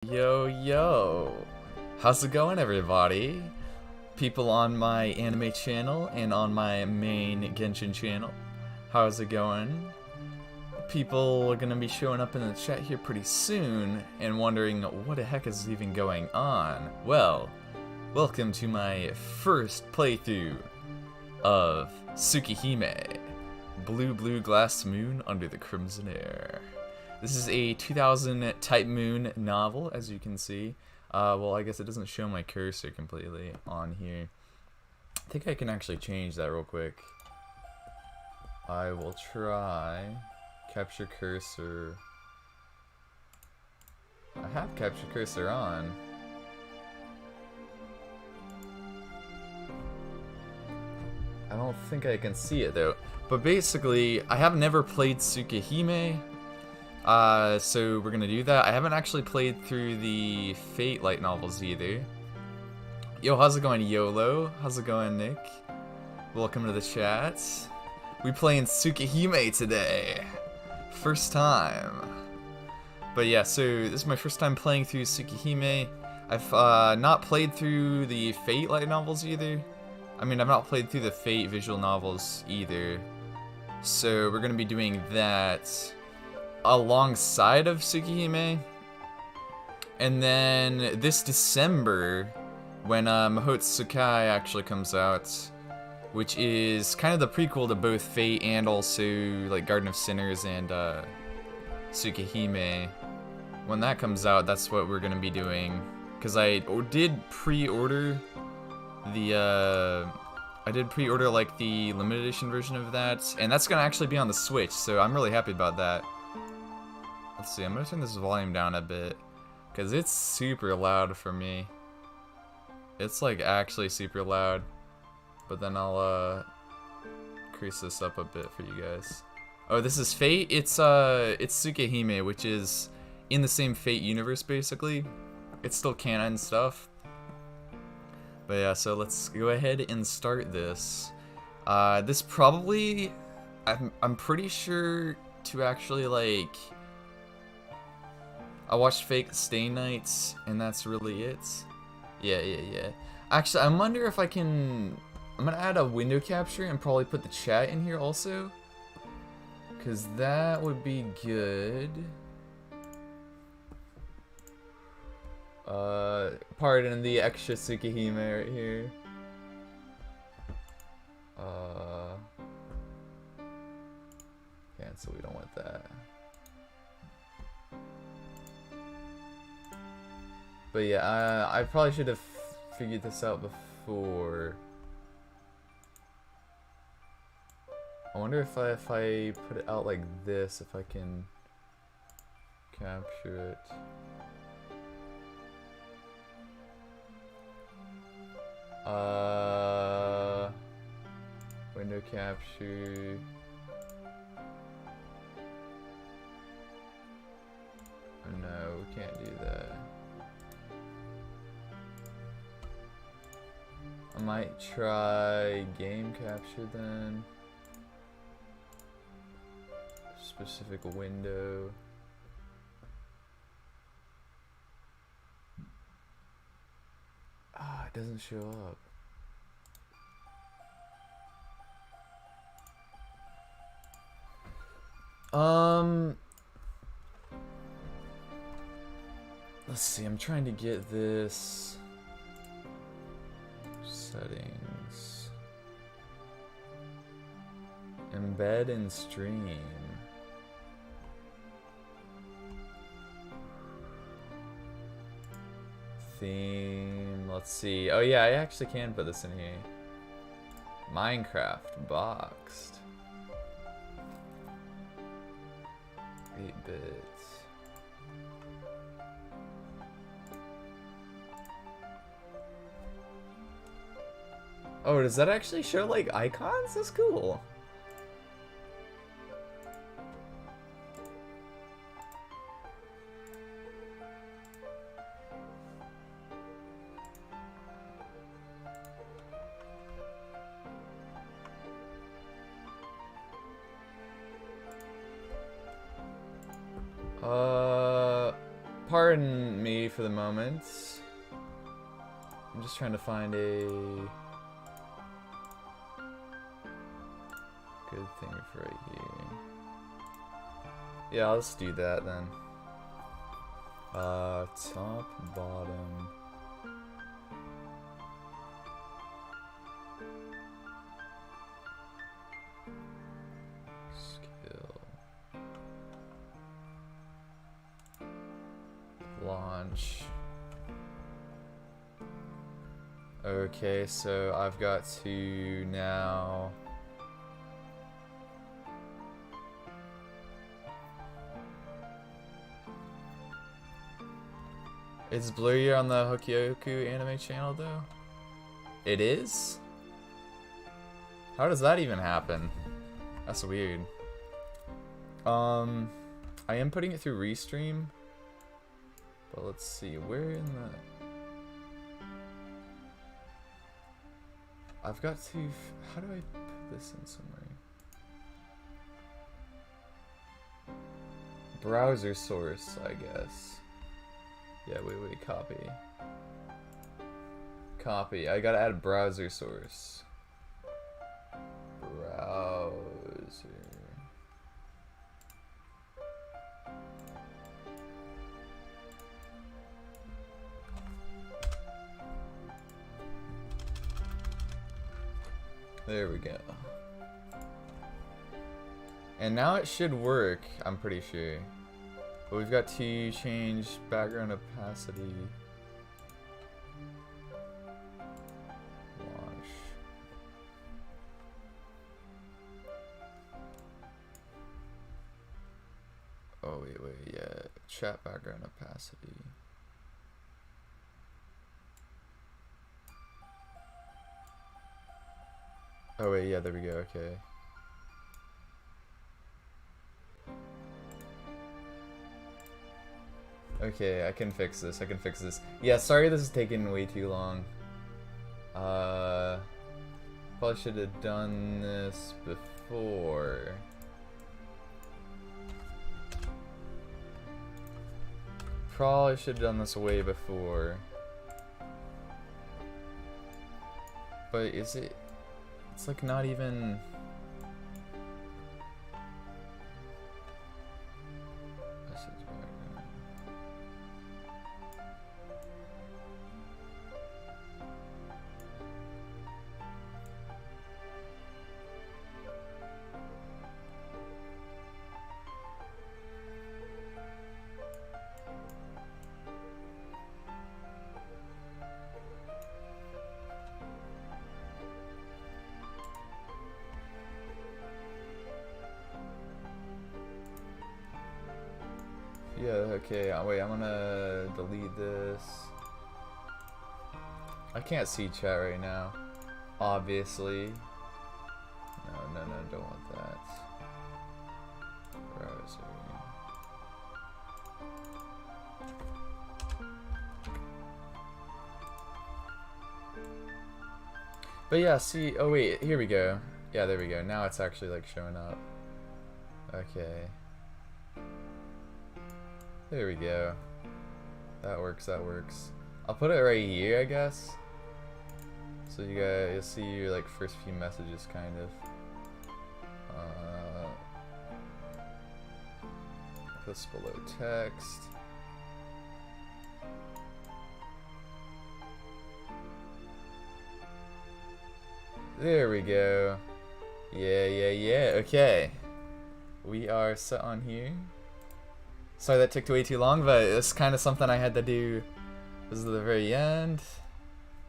Yo, yo! How's it going, everybody? People on my anime channel and on my main Genshin channel. How's it going? People are gonna be showing up in the chat here pretty soon and wondering what the heck is even going on. Well, welcome to my first playthrough of Tsukihime, Blue Glass Moon Under the Crimson Air. This is a 2000 Type Moon novel, as you can see. Well, I guess it doesn't show my cursor completely on here. I think I can actually change that real quick. I will try capture cursor. I have capture cursor on. I don't think I can see it though. But basically, I have never played Tsukihime. So we're gonna do that. I haven't actually played through the Fate light novels either. Yo, how's it going, YOLO? How's it going, Nick? Welcome to the chat. We playing Tsukihime today. First time. But yeah, so this is my first time playing through Tsukihime. I've not played through the Fate light novels either. I mean, I've not played through the Fate visual novels either. So we're gonna be doing that alongside of Tsukihime. And then this December, when Mahotsukai actually comes out, which is kind of the prequel to both Fate and also like Garden of Sinners and Tsukihime. When that comes out, that's what we're gonna be doing. Cause I did pre-order the like the limited edition version of that, and that's gonna actually be on the Switch, so I'm really happy about that. Let's see, I'm gonna turn this volume down a bit, because it's super loud for me. It's like actually super loud. But then I'll increase this up a bit for you guys. Oh, this is Fate? It's Tsukihime, which is in the same Fate universe basically. It's still canon stuff. But yeah, so let's go ahead and start this. This probably, I'm pretty sure to actually like, I watched Fake Stay Nights, and that's really it. Yeah. Actually, I wonder if I can, I'm gonna add a window capture and probably put the chat in here also, cause that would be good. Pardon the extra Tsukihime right here. Cancel, we don't want that. But yeah, I probably should have figured this out before. I wonder if I put it out like this, if I can capture it. Window capture. Oh no, we can't do that. I might try game capture then. Specific window. Ah, it doesn't show up. Let's see, I'm trying to get this settings. Embed and stream. Theme, let's see. Oh yeah, I actually can put this in here. Minecraft boxed. 8-bit. Oh, does that actually show like icons? That's cool. pardon me for the moment. I'm just trying to find a good thing for right here. Yeah, let's do that then. Top, bottom. Skill. Launch. Okay, so I've got to now. It's blurrier on the Hokyoku anime channel though? It is? How does that even happen? That's weird. I am putting it through Restream. But let's see, where in the... I've got to... How do I put this in somewhere? Browser source, I guess. Yeah, wait, copy. Copy. I gotta add browser source. Browser. There we go. And now it should work, I'm pretty sure. But we've got to change background opacity. Launch. Oh, wait, yeah. Chat background opacity. Oh, wait, yeah, there we go, okay. Okay, I can fix this. Yeah, sorry this is taking way too long. Probably should have done this before. Probably should have done this way before. But is it... It's like not even... Yeah, okay, wait, I'm gonna delete this. I can't see chat right now, obviously. No, don't want that. Browser. But yeah, see, oh wait, here we go. Yeah, there we go. Now it's actually like showing up. Okay. There we go. That works. I'll put it right here, I guess. So you'll see your like first few messages, kind of. This below text. There we go. Yeah. Okay. We are set on here. Sorry that took way too long, but it's kind of something I had to do. This is the very end.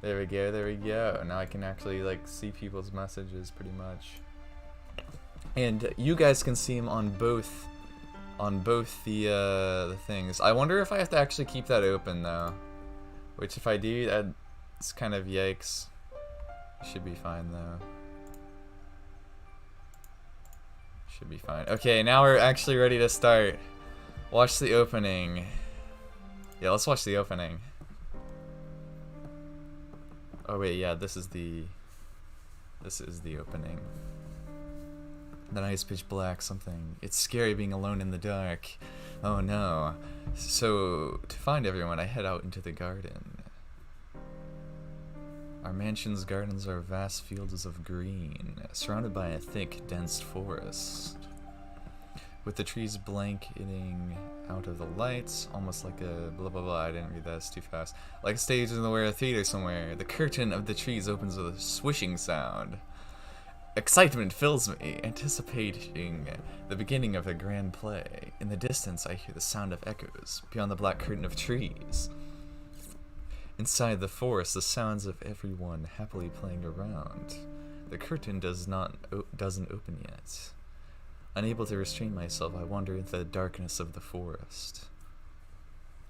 There we go. Now I can actually like see people's messages pretty much. And you guys can see them on both the things. I wonder if I have to actually keep that open though. Which if I do, that's kind of yikes. Should be fine though. Should be fine. Okay, now we're actually ready to start. Watch the opening. Yeah, let's watch the opening. Oh wait, yeah, this is the opening. The night is pitch black, something. It's scary being alone in the dark. Oh no. So, to find everyone, I head out into the garden. Our mansion's gardens are vast fields of green, surrounded by a thick, dense forest. With the trees blanketing out of the lights, almost like a blah blah blah, I didn't read that, it's too fast. Like a stage in the theater somewhere, the curtain of the trees opens with a swishing sound. Excitement fills me, anticipating the beginning of a grand play. In the distance, I hear the sound of echoes, beyond the black curtain of trees. Inside the forest, the sounds of everyone happily playing around. The curtain doesn't open yet. Unable to restrain myself, I wander into the darkness of the forest.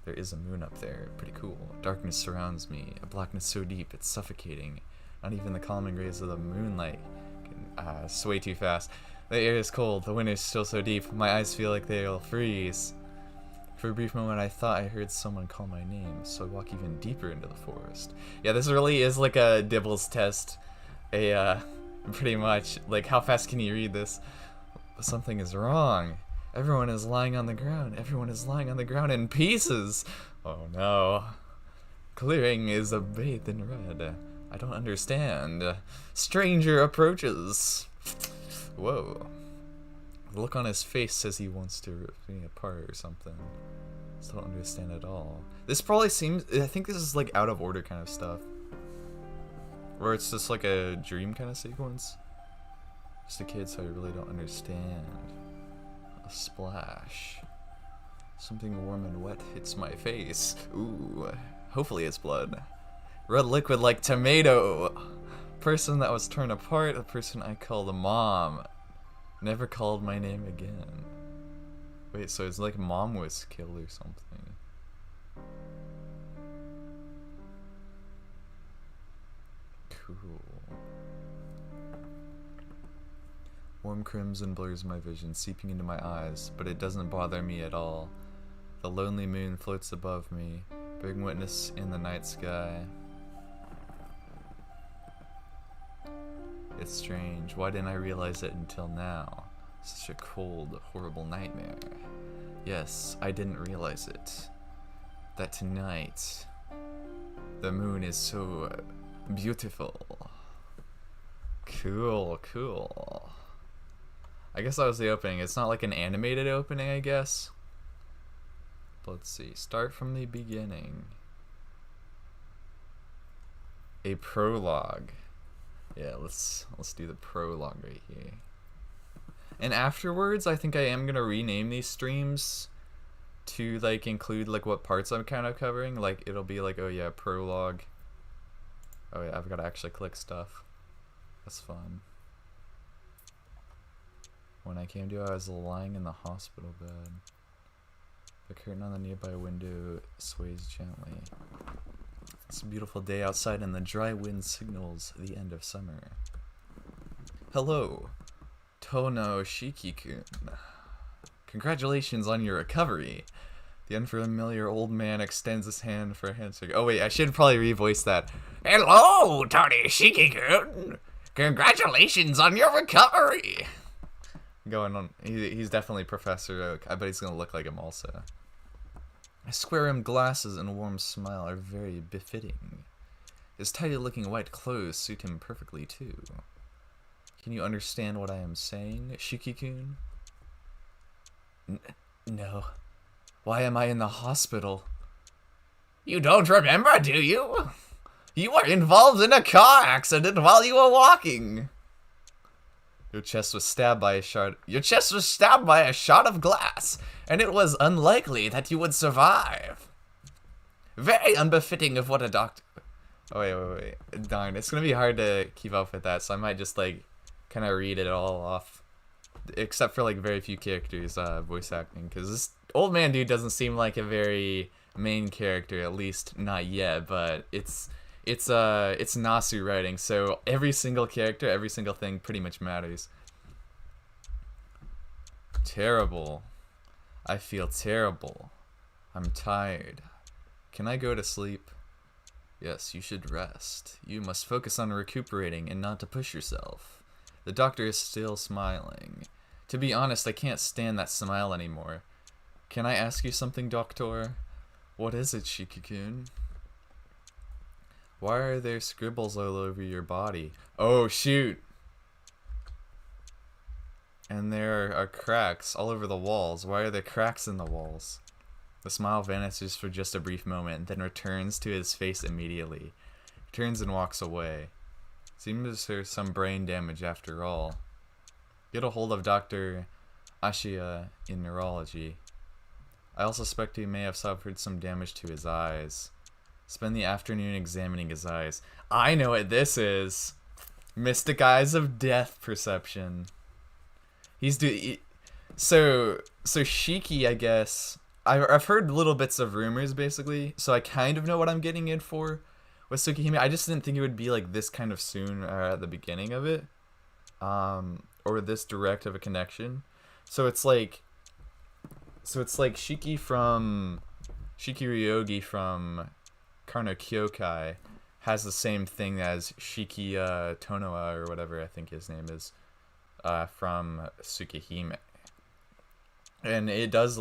There is a moon up there, pretty cool. Darkness surrounds me, a blackness so deep it's suffocating. Not even the calming rays of the moonlight can sway too fast. The air is cold, the wind is still so deep, my eyes feel like they'll freeze. For a brief moment I thought I heard someone call my name, so I walk even deeper into the forest. Yeah, this really is like a Dibbles test. Pretty much, like how fast can you read this? Something is wrong. Everyone is lying on the ground. Everyone is lying on the ground in pieces. Oh no. Clearing is bathed in red. I don't understand. Stranger approaches. Whoa. The look on his face says he wants to rip me apart or something. Still don't understand at all. This probably seems, I think this is like out of order kind of stuff. Or it's just like a dream kind of sequence. Just a kid, so I really don't understand. A splash. Something warm and wet hits my face. Ooh, hopefully it's blood. Red liquid like tomato. Person that was torn apart, a person I called a mom. Never called my name again. Wait, so it's like mom was killed or something. Cool. Warm crimson blurs my vision, seeping into my eyes, but it doesn't bother me at all. The lonely moon floats above me, bearing witness in the night sky. It's strange. Why didn't I realize it until now? Such a cold, horrible nightmare. Yes, I didn't realize it. That tonight, the moon is so beautiful. Cool, cool. I guess that was the opening. It's not like an animated opening, I guess. But let's see. Start from the beginning. A prologue. Yeah, let's do the prologue right here. And afterwards, I think I am gonna rename these streams to like include like what parts I'm kind of covering. Like it'll be like, oh yeah, prologue. Oh yeah, I've got to actually click stuff. That's fun. When I came to, I was lying in the hospital bed. The curtain on the nearby window sways gently. It's a beautiful day outside and the dry wind signals the end of summer. Hello, Tono Shiki-kun. Congratulations on your recovery. The unfamiliar old man extends his hand for a handshake. Oh wait, I should probably revoice that. Hello, Tony Shiki-kun. Congratulations on your recovery. Going on, he's definitely Professor Oak. I bet he's gonna look like him also. His square-rimmed glasses and warm smile are very befitting. His tidy-looking white clothes suit him perfectly too. Can you understand what I am saying, Shiki-kun? No. Why am I in the hospital? You don't remember, do you? You were involved in a car accident while you were walking. Your chest was stabbed by a shot. Your chest was stabbed by a shot of glass, and it was unlikely that you would survive. Very unbefitting of what a doctor. Oh wait. Darn, it's gonna be hard to keep up with that, so I might just like kind of read it all off, except for like very few characters voice acting, because this old man dude doesn't seem like a very main character, at least not yet. But it's Nasu writing, so every single character, every single thing pretty much matters. Terrible. I feel terrible. I'm tired. Can I go to sleep? Yes, you should rest. You must focus on recuperating and not to push yourself. The doctor is still smiling. To be honest, I can't stand that smile anymore. Can I ask you something, Doctor? What is it, Shiki-kun? Why are there scribbles all over your body? Oh, shoot! And there are cracks all over the walls. Why are there cracks in the walls? The smile vanishes for just a brief moment, then returns to his face immediately. He turns and walks away. Seems there's some brain damage after all. Get a hold of Dr. Ashia in neurology. I also suspect he may have suffered some damage to his eyes. Spend the afternoon examining his eyes. I know what this is. Mystic Eyes of Death perception. So Shiki, I guess. I've heard little bits of rumors, basically, so I kind of know what I'm getting in for with Tsukihime. I just didn't think it would be like this kind of soon at the beginning of it, or this direct of a connection. So it's like Shiki Ryogi from Karno Kyokai has the same thing as Shiki Tonoa, or whatever I think his name is, from Tsukihime. And it does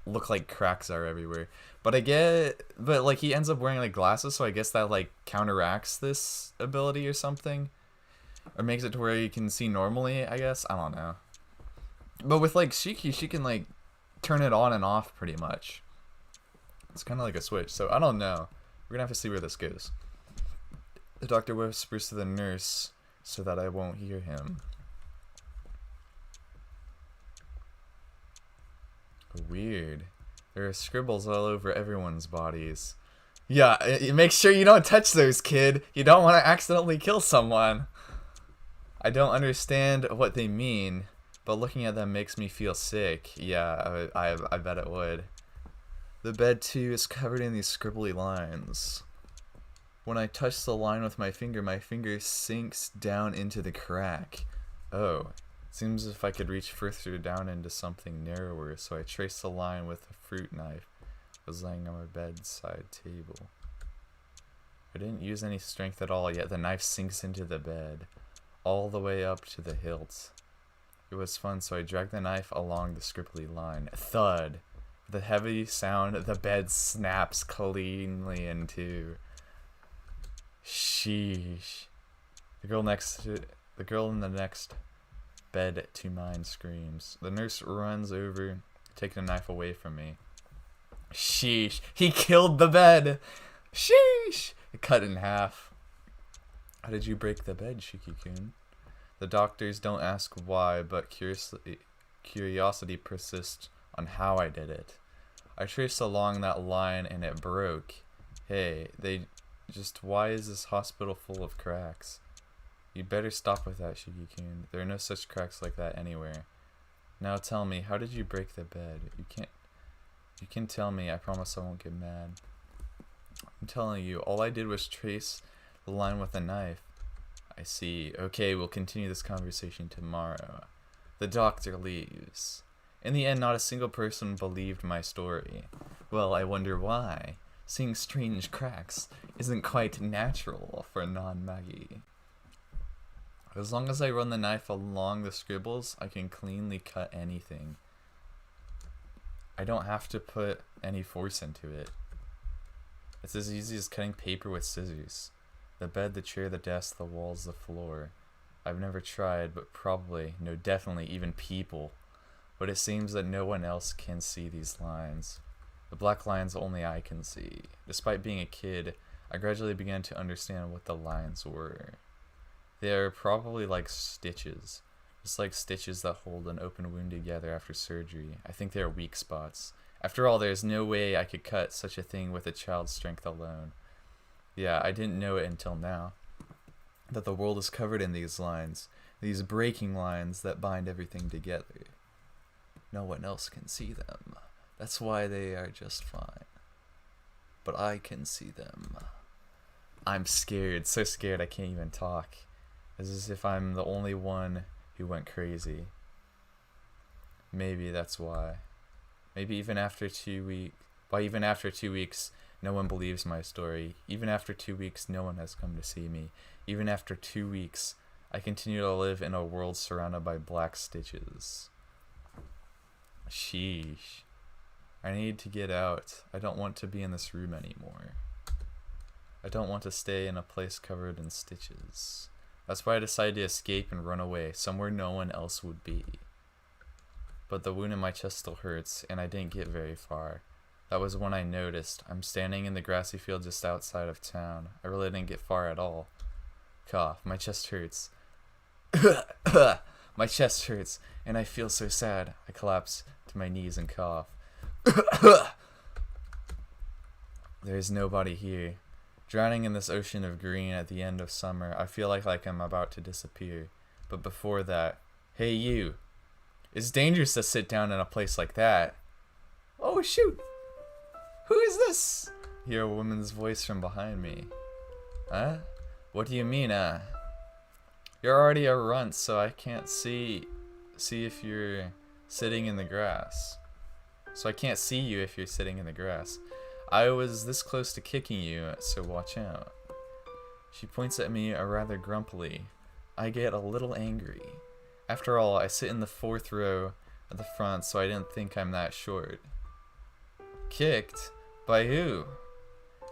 look like cracks are everywhere. But like he ends up wearing like glasses, so I guess that like counteracts this ability or something. Or makes it to where you can see normally, I guess. I don't know. But with like Shiki, she can like turn it on and off pretty much. It's kind of like a switch, so I don't know. We're gonna have to see where this goes. The doctor whispers to the nurse so that I won't hear him. Weird. There are scribbles all over everyone's bodies. Yeah, make sure you don't touch those, kid. You don't want to accidentally kill someone. I don't understand what they mean, but looking at them makes me feel sick. Yeah, I bet it would. The bed, too, is covered in these scribbly lines. When I touch the line with my finger sinks down into the crack. Oh. Seems as if I could reach further down into something narrower, so I trace the line with a fruit knife that was laying on my bedside table. I didn't use any strength at all, yet the knife sinks into the bed, all the way up to the hilt. It was fun, so I dragged the knife along the scribbly line. Thud! With a heavy sound, the bed snaps cleanly in two. Sheesh. The girl in the next bed to mine screams. The nurse runs over, taking the knife away from me. Sheesh. He killed the bed. Sheesh. It cut in half. How did you break the bed, Shiki-kun? The doctors don't ask why, but curiosity persists on how I did it. I traced along that line and it broke. Hey, why is this hospital full of cracks? You better stop with that, Shiki-kun. There are no such cracks like that anywhere. Now tell me, how did you break the bed? You can tell me, I promise I won't get mad. I'm telling you, all I did was trace the line with a knife. I see. Okay, we'll continue this conversation tomorrow. The doctor leaves. In the end, not a single person believed my story. Well, I wonder why. Seeing strange cracks isn't quite natural for a non-Magi. As long as I run the knife along the scribbles, I can cleanly cut anything. I don't have to put any force into it. It's as easy as cutting paper with scissors. The bed, the chair, the desk, the walls, the floor. I've never tried, but probably, no, definitely, even people. But it seems that no one else can see these lines. The black lines only I can see. Despite being a kid, I gradually began to understand what the lines were. They're probably like stitches. Just like stitches that hold an open wound together after surgery. I think they are weak spots. After all, there's no way I could cut such a thing with a child's strength alone. Yeah, I didn't know it until now. That the world is covered in these lines. These breaking lines that bind everything together. No one else can see them. That's why they are just fine. But I can see them. I'm scared, so scared I can't even talk. As if I'm the only one who went crazy. Maybe that's why. Maybe even after 2 weeks... Why even after 2 weeks, no one believes my story. Even after 2 weeks, no one has come to see me. Even after 2 weeks, I continue to live in a world surrounded by black stitches. Sheesh. I need to get out. I don't want to be in this room anymore. I don't want to stay in a place covered in stitches. That's why I decided to escape and run away, somewhere no one else would be. But the wound in my chest still hurts, and I didn't get very far. That was when I noticed. I'm standing in the grassy field just outside of town. I really didn't get far at all. Cough. My chest hurts. My chest hurts, and I feel so sad. I collapse to my knees and cough. There's nobody here. Drowning in this ocean of green at the end of summer, I feel like I'm about to disappear. But before that, hey you. It's dangerous to sit down in a place like that. Oh shoot! Who is this? Hear a woman's voice from behind me. Huh? What do you mean, You're already a runt, so I can't see if you're sitting in the grass. So I can't see you if you're sitting in the grass. I was this close to kicking you, so watch out. She points at me rather grumpily. I get a little angry. After all, I sit in the 4th row at the front, so I didn't think I'm that short. Kicked? By who?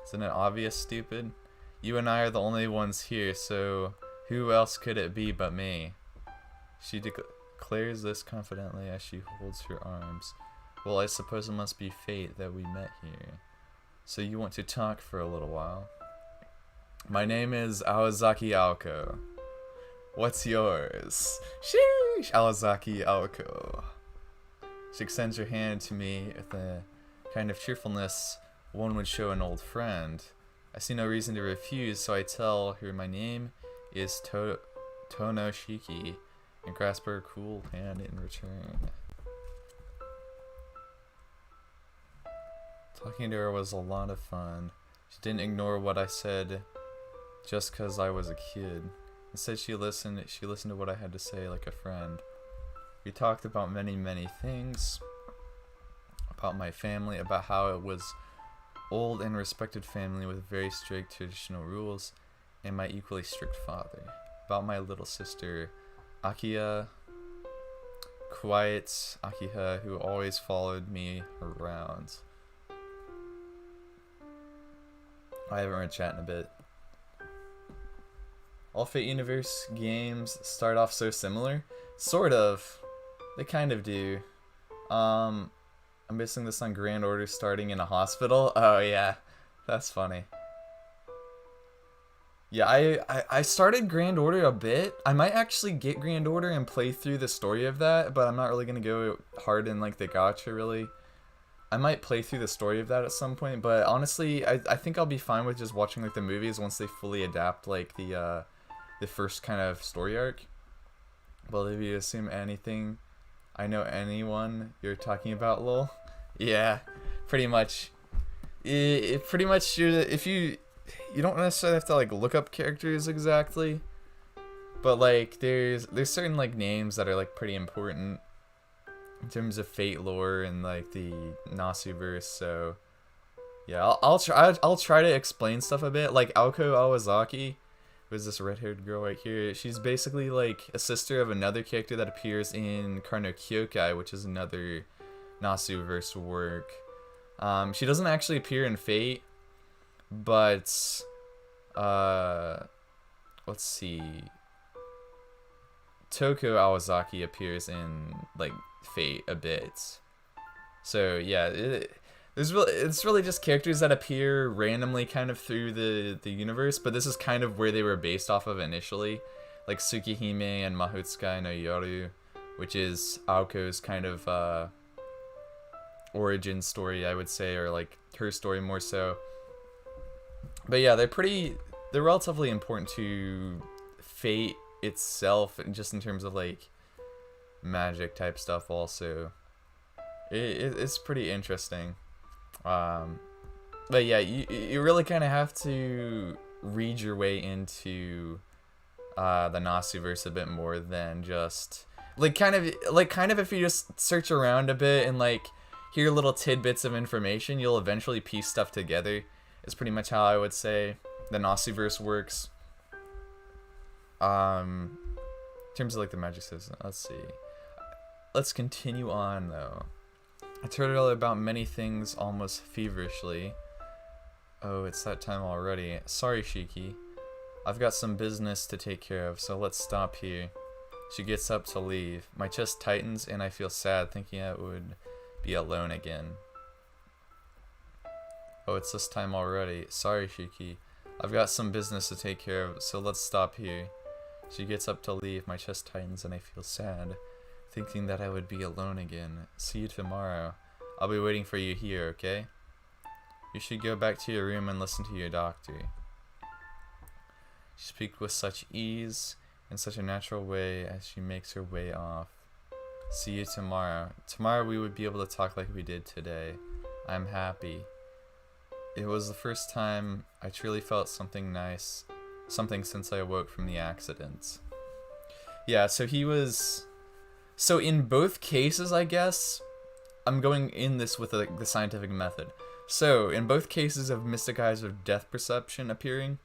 Isn't it obvious, stupid? You and I are the only ones here, so who else could it be but me? She declares this confidently as she holds her arms. Well, I suppose it must be fate that we met here. So you want to talk for a little while? My name is Awazaki Aoko. What's yours? Sheesh, Awazaki Aoko. She extends her hand to me with a kind of cheerfulness one would show an old friend. I see no reason to refuse, so I tell her my name is Tonoshiki and grasp her cool hand in return. Talking to her was a lot of fun. She didn't ignore what I said just because I was a kid. Instead, she listened to what I had to say like a friend. We talked about many things. About my family, about how it was old and respected family with very strict traditional rules, and my equally strict father. About my little sister, Akiha, quiet Akiha, who always followed me around. I haven't read chat in a bit. All Fate Universe games start off so similar. Sort of. They kind of do. I'm basing this on Grand Order starting in a hospital. Oh yeah, that's funny. Yeah, I started Grand Order a bit. I might actually get Grand Order and play through the story of that, but I'm not really gonna go hard in like the gacha really. I might play through the story of that at some point, but honestly, I think I'll be fine with just watching like the movies once they fully adapt like the first kind of story arc. Well, if you assume anything, I know anyone you're talking about, lol. Yeah, pretty much. Pretty much, if you don't necessarily have to like look up characters exactly, but like there's certain like names that are like pretty important in terms of Fate lore and like the Nasuverse. So yeah, I'll try to explain stuff a bit. Like Aoko Awazaki, who's this red-haired girl right here, she's basically like a sister of another character that appears in Karno Kyokai, which is another Nasuverse work. She doesn't actually appear in Fate, but let's see, Toko Awazaki appears in like Fate a bit. So yeah, it's really just characters that appear randomly kind of through the universe, but this is kind of where they were based off of initially, like Tsukihime and Mahotsukai no Yoru, which is Aoko's kind of origin story, I would say, or like her story more so. But yeah, they're relatively important to Fate itself, and just in terms of like magic type stuff also. It's pretty interesting. But yeah, you really kind of have to read your way into the Nasuverse a bit more than just like kind of if you just search around a bit and like hear little tidbits of information, you'll eventually piece stuff together. Is pretty much how I would say the Nasuverse works. In terms of like the magic system, let's see. Let's continue on though. I told her about many things almost feverishly. Oh, it's that time already. Sorry, Shiki. I've got some business to take care of, so let's stop here. She gets up to leave. My chest tightens and I feel sad thinking I would be alone again. Oh, it's this time already. Sorry, Shiki. I've got some business to take care of, so let's stop here. She gets up to leave. My chest tightens and I feel sad, thinking that I would be alone again. See you tomorrow. I'll be waiting for you here, okay? You should go back to your room and listen to your doctor. She speaks with such ease, in such a natural way as she makes her way off. See you tomorrow. Tomorrow we would be able to talk like we did today. I'm happy. It was the first time I truly felt something nice. Something since I awoke from the accident. Yeah, so he was... So in both cases, I guess, I'm going in this with the scientific method. So, in both cases of mystic eyes of death perception appearing,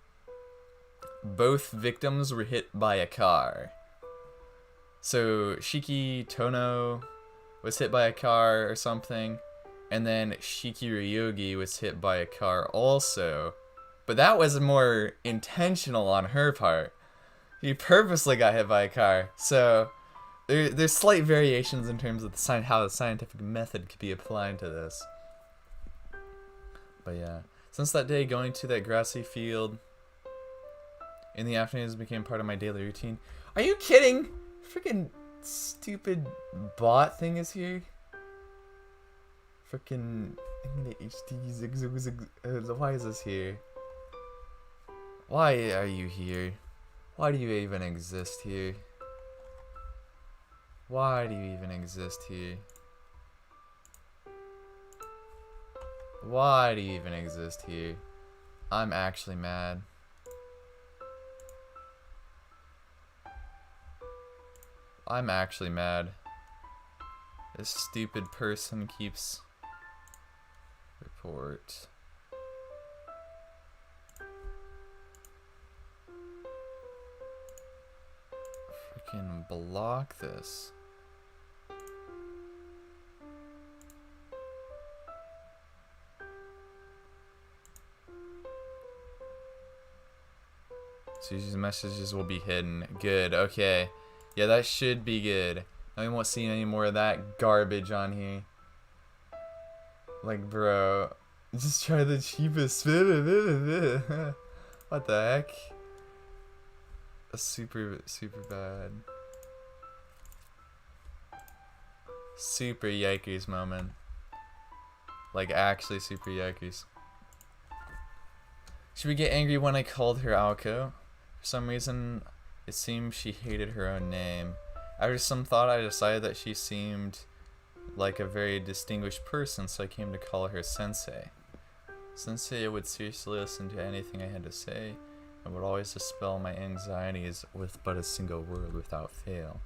both victims were hit by a car. So, Shiki Tono was hit by a car or something, and then Shiki Ryogi was hit by a car also. But that was more intentional on her part. He purposely got hit by a car. So, there's slight variations in terms of how the scientific method could be applied to this. But yeah, since that day, going to that grassy field in the afternoons became part of my daily routine. Are you kidding? Freaking stupid bot thing is here. Freaking HD zig zig zig. Why is this here? Why are you here? Why do you even exist here? Why do you even exist here? Why do you even exist here? I'm actually mad. I'm actually mad. This stupid person keeps... Report. Freaking block this. Susie's messages will be hidden. Good, okay. Yeah, that should be good. Now we won't see any more of that garbage on here. Like, bro, just try the cheapest. What the heck? Super bad. Super yikers moment. Like, actually super yikers. Should we get angry when I called her Alco? For some reason, it seemed she hated her own name. After some thought, I decided that she seemed like a very distinguished person, so I came to call her Sensei. Sensei would seriously listen to anything I had to say, and would always dispel my anxieties with but a single word without fail.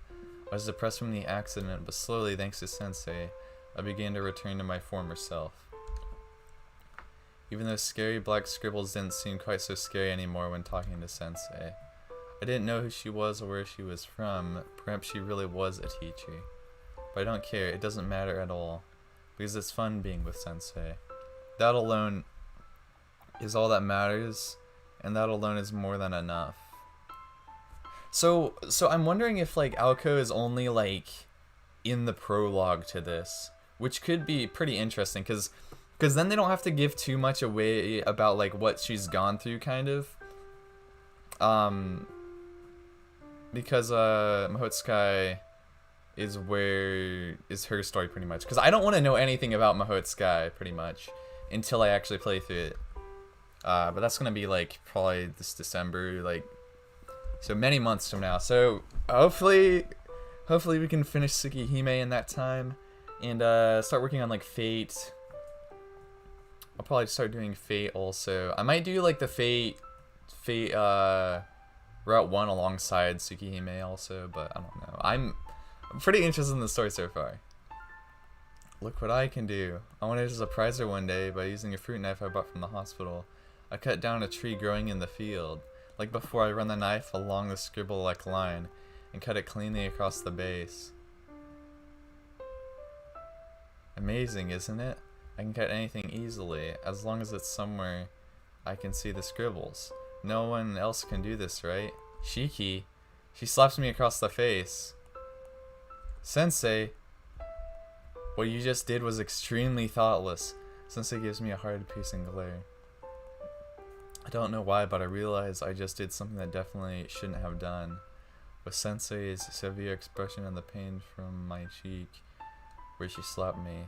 I was depressed from the accident, but slowly, thanks to Sensei, I began to return to my former self. Even though scary black scribbles didn't seem quite so scary anymore when talking to Sensei. I didn't know who she was or where she was from. Perhaps she really was a teacher. But I don't care, it doesn't matter at all. Because it's fun being with Sensei. That alone is all that matters, and that alone is more than enough. So I'm wondering if like Alco is only like in the prologue to this, which could be pretty interesting because then they don't have to give too much away about like what she's gone through, kind of. Because Mahotsukai is her story pretty much. Because I don't want to know anything about Mahotsukai pretty much until I actually play through it. But that's gonna be like probably this December, like so many months from now. So hopefully we can finish Tsukihime in that time and start working on like Fate. I'll probably start doing Fate also. I might do like the Fate Route 1 alongside Tsukihime also, but I don't know. I'm pretty interested in the story so far. Look what I can do. I wanted to surprise her one day by using a fruit knife I bought from the hospital. I cut down a tree growing in the field. Like before, I run the knife along the scribble-like line and cut it cleanly across the base. Amazing, isn't it? I can cut anything easily, as long as it's somewhere I can see the scribbles. No one else can do this, right? Shiki. She slaps me across the face. Sensei. What you just did was extremely thoughtless. Sensei gives me a hard-pacing glare. I don't know why, but I realize I just did something that definitely shouldn't have done. With Sensei's severe expression and the pain from my cheek, where she slapped me,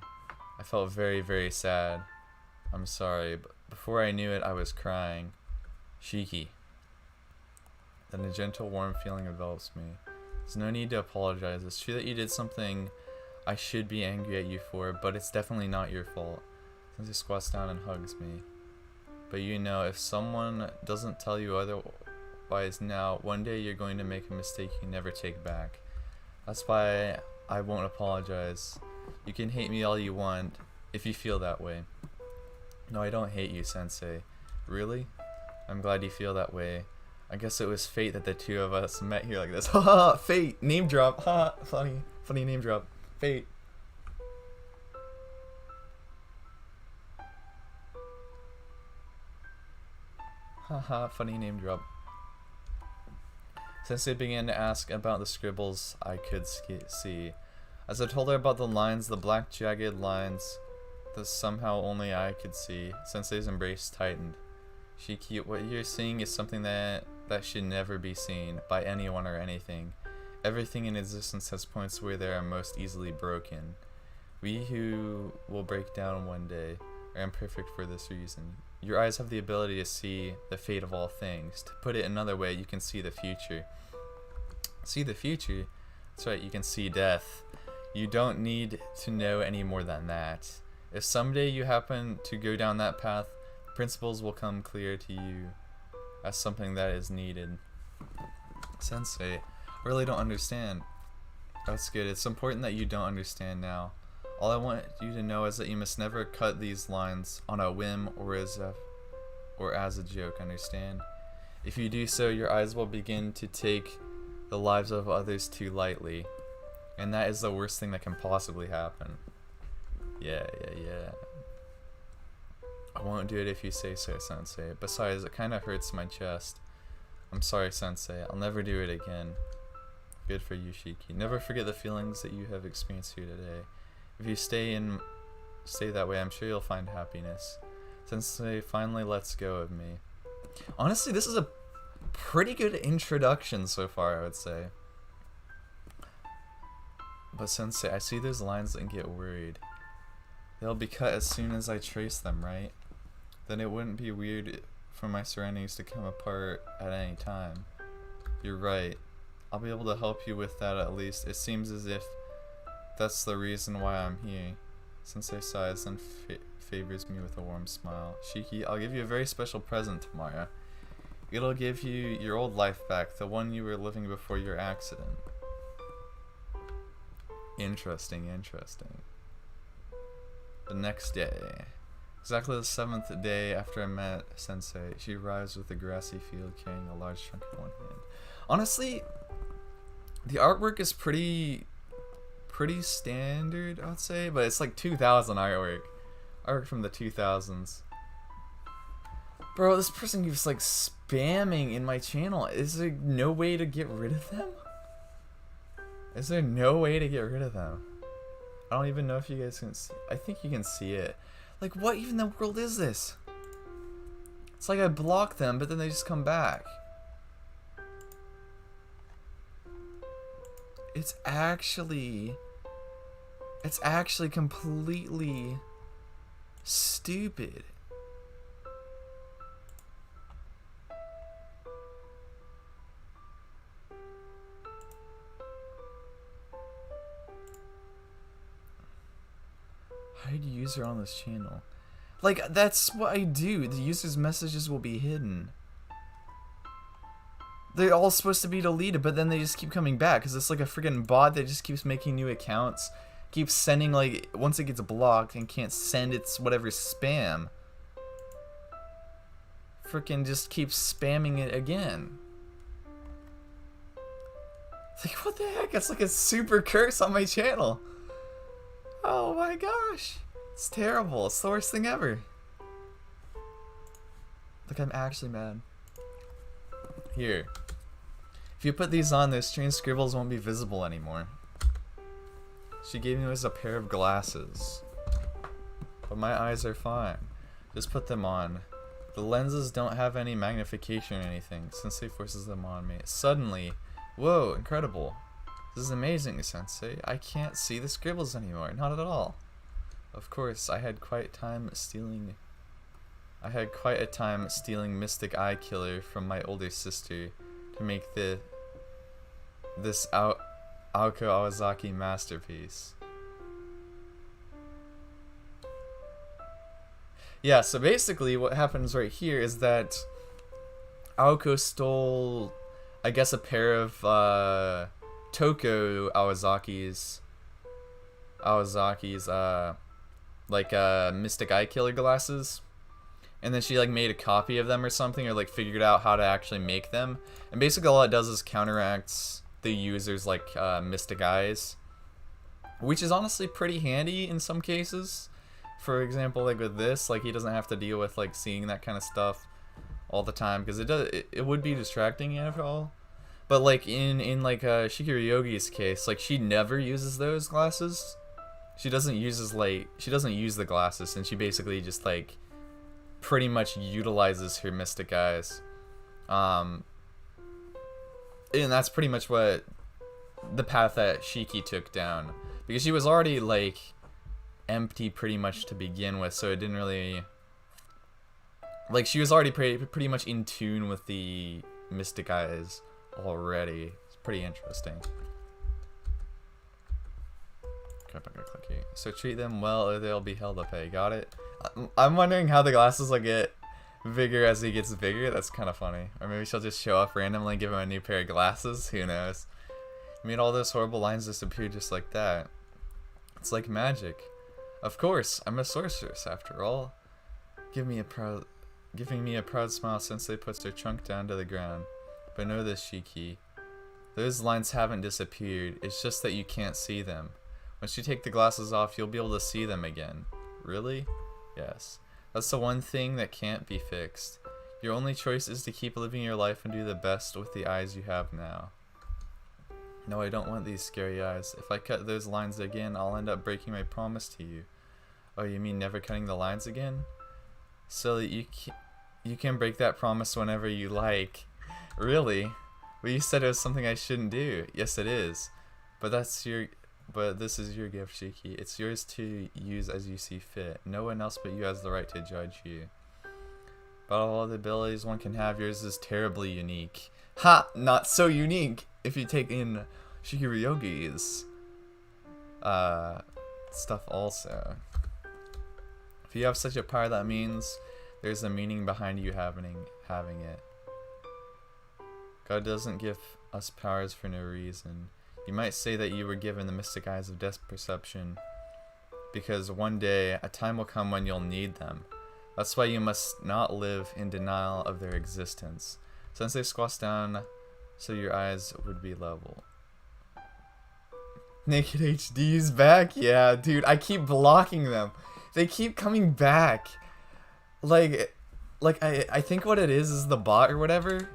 I felt very, very sad. I'm sorry, but before I knew it, I was crying. Shiki. Then a gentle, warm feeling envelops me. There's no need to apologize. It's true that you did something I should be angry at you for, but it's definitely not your fault. Sensei squats down and hugs me. But you know, if someone doesn't tell you otherwise now, one day you're going to make a mistake you never take back. That's why I won't apologize. You can hate me all you want, if you feel that way. No, I don't hate you, Sensei. Really? I'm glad you feel that way. I guess it was fate that the two of us met here like this. Haha, fate! Name drop! Ha! Funny name drop. Fate. Haha, funny name drop. Sensei began to ask about the scribbles I could see. As I told her about the lines, the black jagged lines that somehow only I could see, Sensei's embrace tightened. Shiki, what you're seeing is something that should never be seen by anyone or anything. Everything in existence has points where they are most easily broken. We who will break down one day are imperfect for this reason. Your eyes have the ability to see the fate of all things. To put it another way, you can see the future. See the future? That's right, you can see death. You don't need to know any more than that. If someday you happen to go down that path, principles will come clear to you as something that is needed. Sensei, I really don't understand. That's good. It's important that you don't understand now. All I want you to know is that you must never cut these lines on a whim or as a joke, understand? If you do so, your eyes will begin to take the lives of others too lightly. And that is the worst thing that can possibly happen. Yeah. I won't do it if you say so, Sensei. Besides, it kinda hurts my chest. I'm sorry, Sensei. I'll never do it again. Good for you, Shiki. Never forget the feelings that you have experienced here today. If you stay that way, I'm sure you'll find happiness. Sensei finally lets go of me. Honestly, this is a pretty good introduction so far, I would say. But Sensei, I see those lines and get worried. They'll be cut as soon as I trace them, right? Then it wouldn't be weird for my surroundings to come apart at any time. You're right. I'll be able to help you with that at least. It seems as if that's the reason why I'm here. Sensei sighs and favors me with a warm smile. Shiki, I'll give you a very special present tomorrow. It'll give you your old life back, the one you were living before your accident. Interesting. The next day. Exactly the 7th day after I met Sensei, she arrives with a grassy field carrying a large trunk in one hand. Honestly, the artwork is pretty standard, I would say, but it's like 2000 artwork from the 2000s. Bro, this person keeps like spamming in my channel. Is there no way to get rid of them? Is there no way to get rid of them? I don't even know if you guys can see. I think you can see it. Like, what even the world is this? It's like I block them, but then they just come back. It's actually completely stupid. Hide user on this channel. Like, that's what I do. The user's messages will be hidden. They're all supposed to be deleted, but then they just keep coming back because it's like a freaking bot that just keeps making new accounts, keeps sending, like, once it gets blocked and can't send its whatever spam, freaking just keeps spamming it again. Like, what the heck? It's like a super curse on my channel. Oh my gosh. It's terrible. It's the worst thing ever. Like, I'm actually mad. Here. If you put these on, those strange scribbles won't be visible anymore. She gave me a pair of glasses. But my eyes are fine. Just put them on. The lenses don't have any magnification or anything. Sensei forces them on me. Suddenly, whoa, incredible. This is amazing, Sensei. I can't see the scribbles anymore. Not at all. Of course, I had quite a time stealing Mystic Eye Killer from my older sister to make this Aoko Awazaki masterpiece. Yeah, so basically what happens right here is that Aoko stole, I guess, a pair of Toko Awazaki's Mystic Eye Killer glasses. And then she like made a copy of them or something, or like figured out how to actually make them. And basically all it does is counteracts the user's like mystic eyes, which is honestly pretty handy in some cases. For example, like with this, like he doesn't have to deal with like seeing that kind of stuff all the time, because it would be distracting after all. But like in like Shikiri Yogi's case, like she never uses those glasses. She doesn't use the glasses, and she basically just like pretty much utilizes her mystic eyes. And that's pretty much what the path that Shiki took down, because she was already like empty pretty much to begin with, so it didn't really, like, she was already pretty much in tune with the mystic eyes already. It's pretty interesting. So treat them well or they'll be held to pay. Got it? I'm wondering how the glasses will get bigger as he gets bigger. That's kind of funny. Or maybe she'll just show up randomly and give him a new pair of glasses. Who knows? I mean, all those horrible lines disappear just like that. It's like magic. Of course, I'm a sorceress after all. Giving me a proud smile, Sensei puts her trunk down to the ground. But know this, Shiki. Those lines haven't disappeared. It's just that you can't see them. Once you take the glasses off, you'll be able to see them again. Really? Yes. That's the one thing that can't be fixed. Your only choice is to keep living your life and do the best with the eyes you have now. No, I don't want these scary eyes. If I cut those lines again, I'll end up breaking my promise to you. Oh, you mean never cutting the lines again? Silly, you can break that promise whenever you like. Really? Well, you said it was something I shouldn't do. Yes, it is. But this is your gift, Shiki. It's yours to use as you see fit. No one else but you has the right to judge you. But all the abilities one can have, yours is terribly unique. Ha! Not so unique if you take in Shikiryogi's stuff also. If you have such a power, that means there's a meaning behind you having it. God doesn't give us powers for no reason. You might say that you were given the mystic eyes of depth perception because one day a time will come when you'll need them. That's why you must not live in denial of their existence. Sensei squats down so your eyes would be level. Naked HD's back? Yeah, dude, I keep blocking them. They keep coming back. I think what it is the bot or whatever.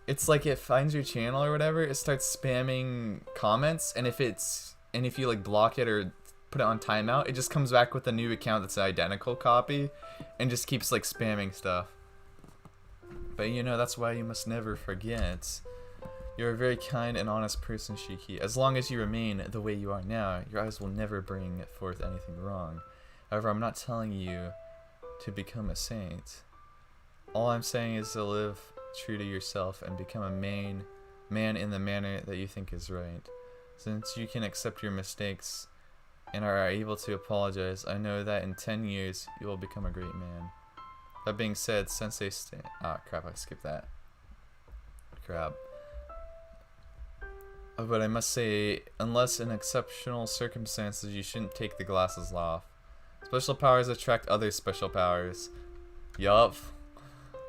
It's like it finds your channel or whatever, it starts spamming comments, and if you like block it or put it on timeout, it just comes back with a new account that's an identical copy and just keeps like spamming stuff. But you know, that's why you must never forget. You're a very kind and honest person, Shiki. As long as you remain the way you are now, your eyes will never bring forth anything wrong. However, I'm not telling you to become a saint. All I'm saying is to live true to yourself and become a man in the manner that you think is right. Since you can accept your mistakes and are able to apologize, I know that in 10 years you will become a great man. That being said, Sensei crap, I skipped that. Crap. But I must say, unless in exceptional circumstances, you shouldn't take the glasses off. Special powers attract other special powers. Yup.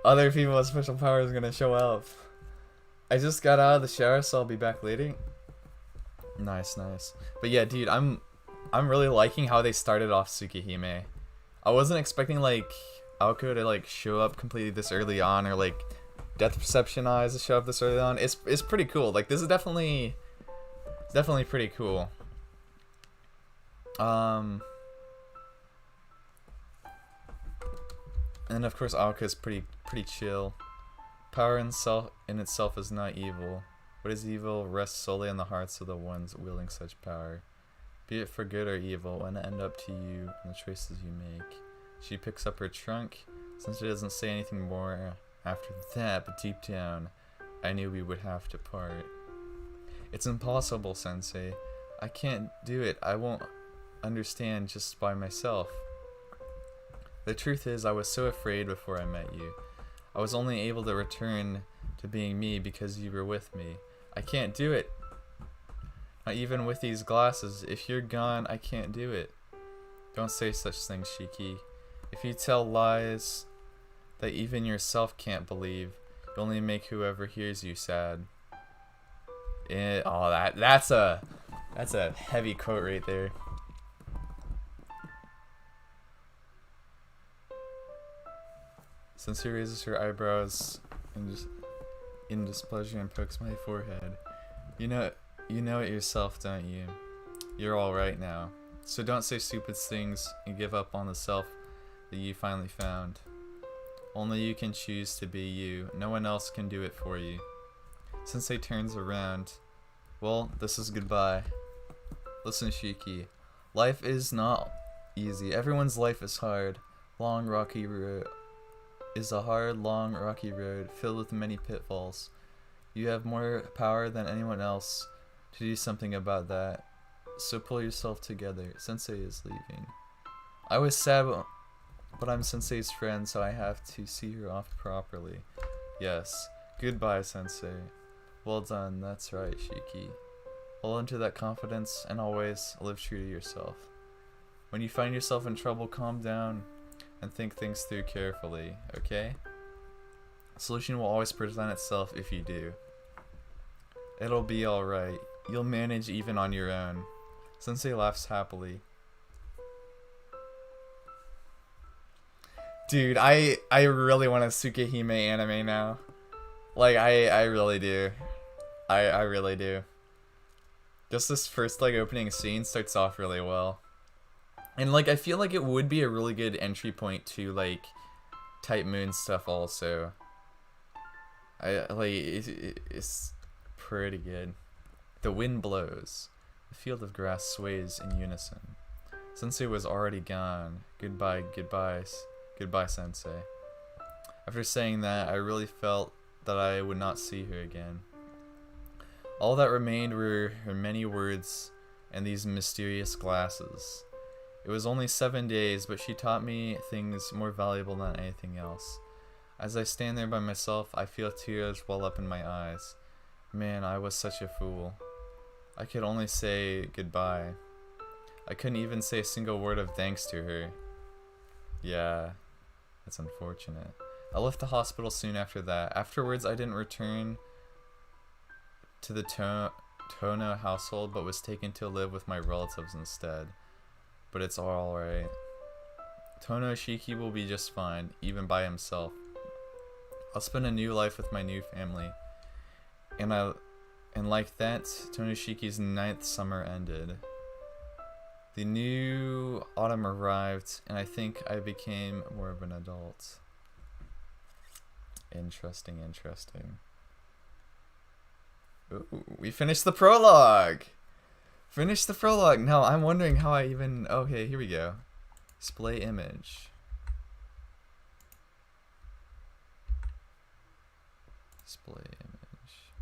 Other people with special powers are gonna show up. I just got out of the shower, so I'll be back later. Nice. But yeah, dude, I'm I'm really liking how they started off Tsukihime. I wasn't expecting like Aoko to like show up completely this early on, or like Depth Perception Eyes to show up this early on. It's pretty cool. Like this is definitely pretty cool. And of course Aoka's pretty chill. Power in itself is not evil. What is evil rests solely on the hearts of the ones wielding such power. Be it for good or evil, it will end up to you and the choices you make. She picks up her trunk, since she doesn't say anything more after that, but deep down, I knew we would have to part. It's impossible, Sensei. I can't do it. I won't understand just by myself. The truth is, I was so afraid before I met you. I was only able to return to being me because you were with me. I can't do it. Not even with these glasses. If you're gone, I can't do it. Don't say such things, Shiki. If you tell lies that even yourself can't believe, you only make whoever hears you sad. Oh, that's a heavy quote right there. Sensei raises her eyebrows in displeasure and pokes my forehead. You know it yourself, don't you? You're all right now. So don't say stupid things and give up on the self that you finally found. Only you can choose to be you. No one else can do it for you. Sensei turns around. Well, this is goodbye. Listen, Shiki. Life is not easy. Everyone's life is hard. Long, rocky road. Is a hard, long, rocky road filled with many pitfalls. You have more power than anyone else to do something about that. So pull yourself together. Sensei is leaving. I was sad, but I'm Sensei's friend, so I have to see her off properly. Yes. Goodbye, Sensei. Well done. That's right, Shiki. Hold on to that confidence and always live true to yourself. When you find yourself in trouble, calm down and think things through carefully, okay? A solution will always present itself if you do. It'll be alright. You'll manage even on your own. Sensei laughs happily. Dude, I really want a Tsukihime anime now. Like, I really do. I really do. Just this first, like, opening scene starts off really well. And, like, I feel like it would be a really good entry point to, like, Type Moon stuff also. It's pretty good. The wind blows. The field of grass sways in unison. Sensei was already gone. Goodbye, Sensei. After saying that, I really felt that I would not see her again. All that remained were her many words and these mysterious glasses. It was only 7 days, but she taught me things more valuable than anything else. As I stand there by myself, I feel tears well up in my eyes. Man, I was such a fool. I could only say goodbye. I couldn't even say a single word of thanks to her. Yeah, that's unfortunate. I left the hospital soon after that. Afterwards, I didn't return to the Tono household, but was taken to live with my relatives instead. But it's all alright. Tono Shiki will be just fine, even by himself. I'll spend a new life with my new family. And like that, Tonoshiki's 9th summer ended. The new autumn arrived, and I think I became more of an adult. Interesting. Ooh, we finished the prologue! Finish the prologue! Now, I'm wondering how I even... Okay, here we go. Display image. Display image.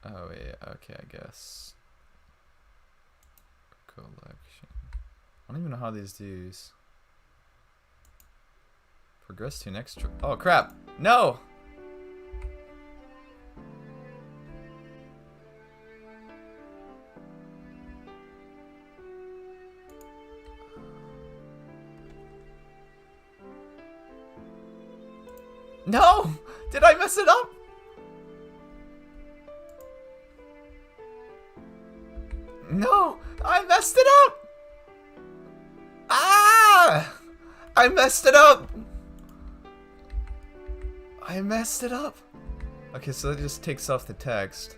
Oh, yeah, okay, I guess. Collection. I don't even know how these do. Progress to next... Oh, crap! No! No! Did I mess it up? No! I messed it up! Ah! I messed it up! I messed it up! Okay, so that just takes off the text.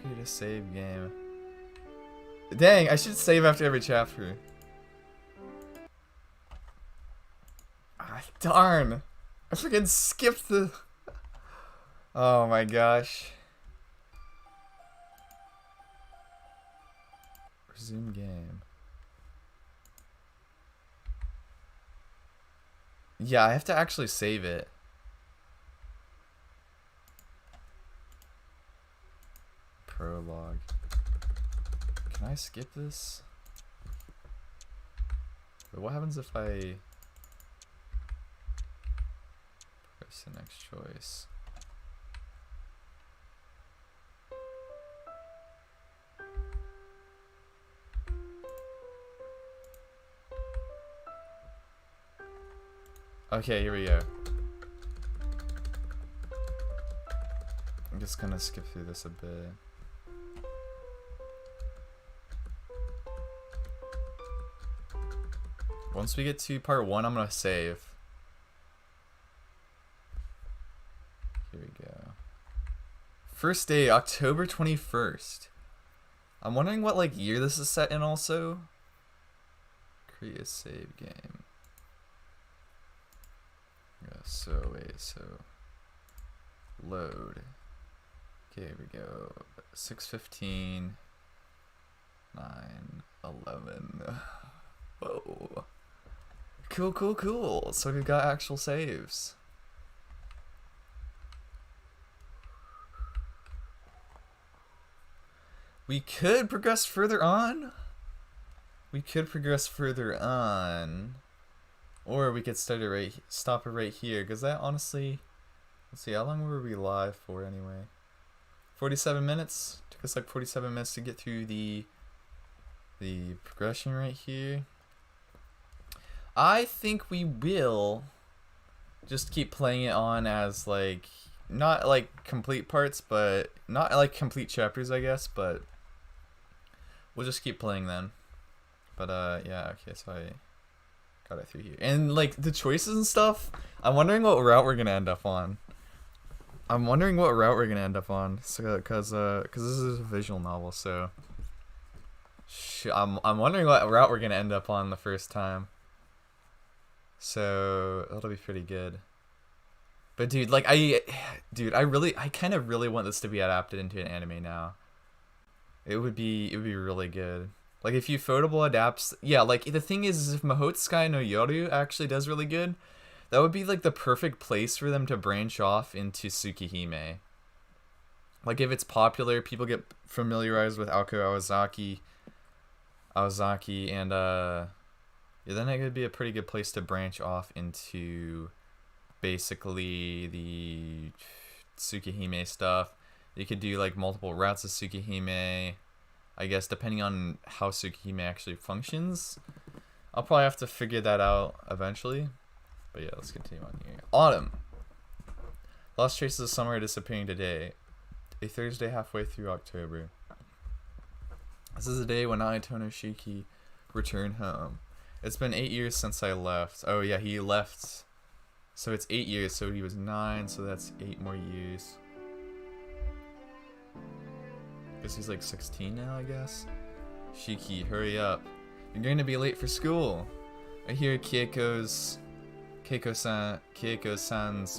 Create a save game. Dang, I should save after every chapter. Ah, darn! I freaking skipped the... Oh my gosh. Resume game. Yeah, I have to actually save it. Prologue. Can I skip this? But what happens if I press the next choice? Okay, here we go. I'm just gonna skip through this a bit. Once we get to part 1, I'm gonna save. Here we go. First day, October 21st. I'm wondering what like year this is set in also. Create a save game. Yeah, so load. Okay, here we go. 6:15, 9:11. Whoa. Cool. So we've got actual saves. We could progress further on. Or we could stop it right here, because that honestly, let's see, how long were we live for anyway? 47 minutes. Took us like 47 minutes to get through the progression right here. I think we will just keep playing it on as like, not like complete parts, but not like complete chapters, I guess, but we'll just keep playing then. But yeah, okay, so I got it through here. And like the choices and stuff, I'm wondering what route we're gonna end up on. So, cause this is a visual novel, so I'm wondering what route we're gonna end up on the first time. So that'll be pretty good. But dude, like I kind of really want this to be adapted into an anime now. It would be really good. Like if Ufotable adapts, yeah, like the thing is if Mahotsukai no Yoru actually does really good, that would be like the perfect place for them to branch off into Tsukihime. Like if it's popular, people get familiarized with Aoko Awazaki, and yeah, then it could be a pretty good place to branch off into basically the Tsukihime stuff. You could do like multiple routes of Tsukihime, I guess, depending on how Tsukihime actually functions. I'll probably have to figure that out eventually. But yeah, let's continue on here. Autumn. Lost traces of summer are disappearing today. A Thursday halfway through October. This is the day when I, Tonoshiki, return home. It's been 8 years since I left. Oh yeah, he left. So it's 8 years, so he was 9, so that's 8 more years. Guess he's like 16 now, I guess. Shiki, hurry up. You're going to be late for school. I hear Keiko-san's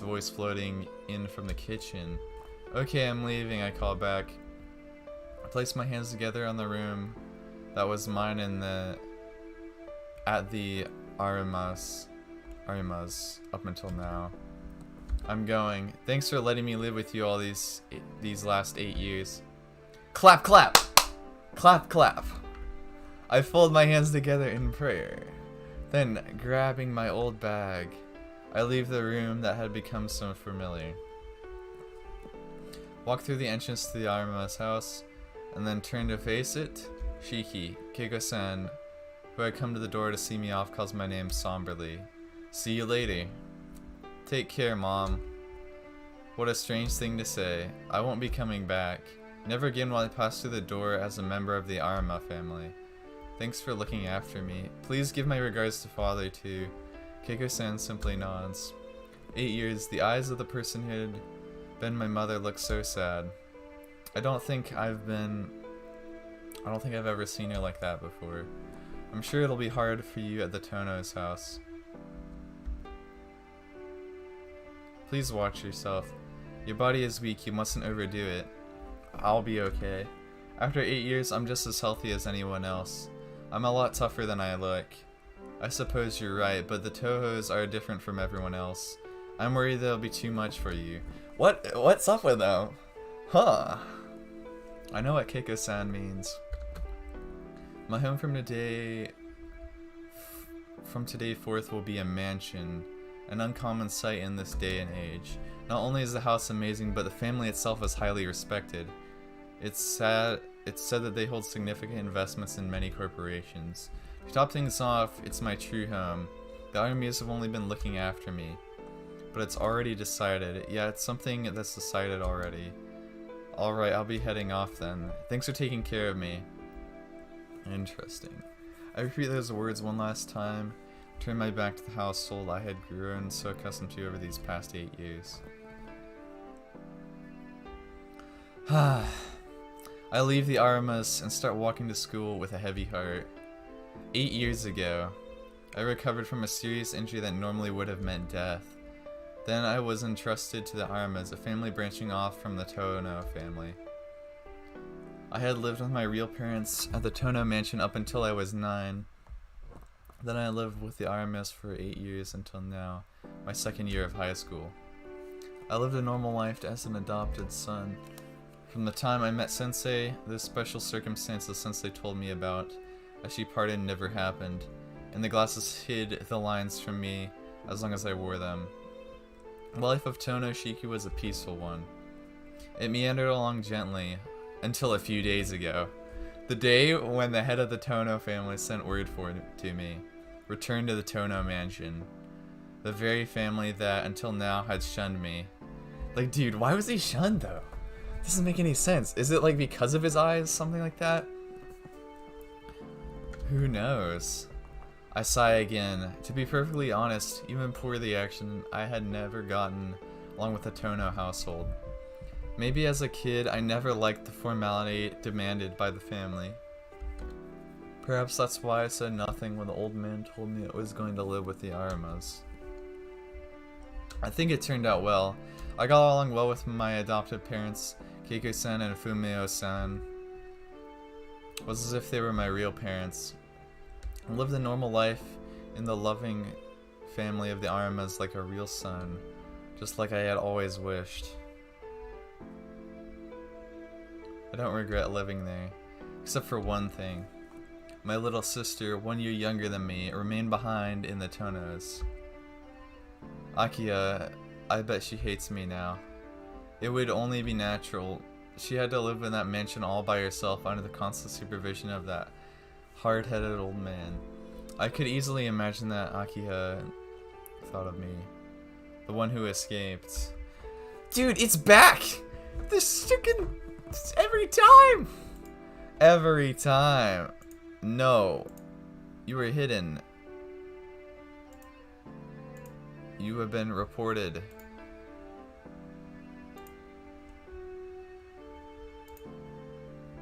voice floating in from the kitchen. Okay, I'm leaving, I call back. I placed my hands together on the room that was mine at the Arimas up until now. I'm going. Thanks for letting me live with you all these last 8 years. Clap, clap! Clap, clap! I fold my hands together in prayer. Then, grabbing my old bag, I leave the room that had become so familiar. Walk through the entrance to the Arima's house, and then turn to face it. Shiki, Keiko-san, who had come to the door to see me off, calls my name somberly. See you later. Take care, Mom. What a strange thing to say. I won't be coming back. Never again will I pass through the door as a member of the Arama family. Thanks for looking after me. Please give my regards to father too. Keiko-san simply nods. 8 years, the eyes of the person who had been my mother look so sad. I don't think I've ever seen her like that before. I'm sure it'll be hard for you at the Tono's house. Please watch yourself. Your body is weak, you mustn't overdo it. I'll be okay. After 8 years, I'm just as healthy as anyone else. I'm a lot tougher than I look. I suppose you're right, but the Tohos are different from everyone else. I'm worried they'll be too much for you. What's up with them? Huh. I know what Keiko-san means. My home from today forth will be a mansion, an uncommon sight in this day and age. Not only is the house amazing, but the family itself is highly respected. It's said that they hold significant investments in many corporations. To top things off, it's my true home. The armies have only been looking after me. But it's already decided. Yeah, it's something that's decided already. Alright, I'll be heading off then. Thanks for taking care of me. Interesting. I repeat those words one last time. Turn my back to the household I had grown so accustomed to over these past 8 years. I leave the Aramas and start walking to school with a heavy heart. 8 years ago, I recovered from a serious injury that normally would have meant death. Then I was entrusted to the Aramas, a family branching off from the Tono family. I had lived with my real parents at the Tono mansion up until I was 9. Then I lived with the Aramas for 8 years until now, my second year of high school. I lived a normal life as an adopted son. From the time I met Sensei, those special circumstances Sensei told me about, as she parted, never happened, and the glasses hid the lines from me as long as I wore them. The life of Tono Shiki was a peaceful one. It meandered along gently, until a few days ago. The day when the head of the Tono family sent word to me. Returned to the Tono mansion. The very family that, until now, had shunned me. Like, dude, why was he shunned, though? Doesn't make any sense. Is it, like, because of his eyes? Something like that? Who knows? I sigh again. To be perfectly honest, even poor the action, I had never gotten along with the Tono household. Maybe as a kid, I never liked the formality demanded by the family. Perhaps that's why I said nothing when the old man told me I was going to live with the Aramas. I think it turned out well. I got along well with my adopted parents, Keiko-san and Fumio-san. It was as if they were my real parents. I lived a normal life in the loving family of the Aramas like a real son, just like I had always wished. I don't regret living there, except for one thing. My little sister, 1 year younger than me, remained behind in the Tonos. Akiya, I bet she hates me now. It would only be natural. She had to live in that mansion all by herself under the constant supervision of that hard-headed old man. I could easily imagine that Akiya thought of me. The one who escaped. Dude, it's back! This freaking... every time! Every time. No. You were hidden. You have been reported.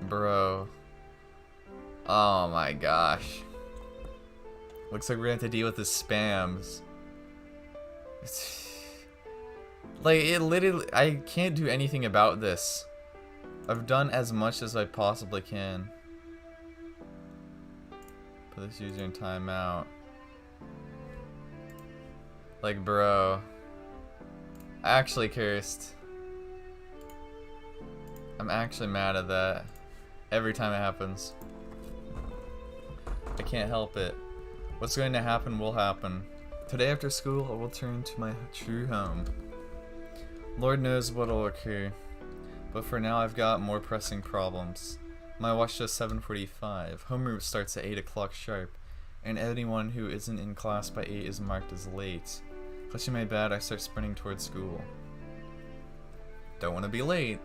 Bro. Oh my gosh. Looks like we're gonna have to deal with the spams. Like, it literally... I can't do anything about this. I've done as much as I possibly can. Put this user in timeout. Like, bro. I actually cursed. I'm actually mad at that. Every time it happens. I can't help it. What's going to happen will happen. Today after school, I will return to my true home. Lord knows what will occur. But for now, I've got more pressing problems. My watch says 7:45. Homeroom starts at 8 o'clock sharp. And anyone who isn't in class by 8 is marked as late. Clutching my bag, I start sprinting towards school. Don't want to be late.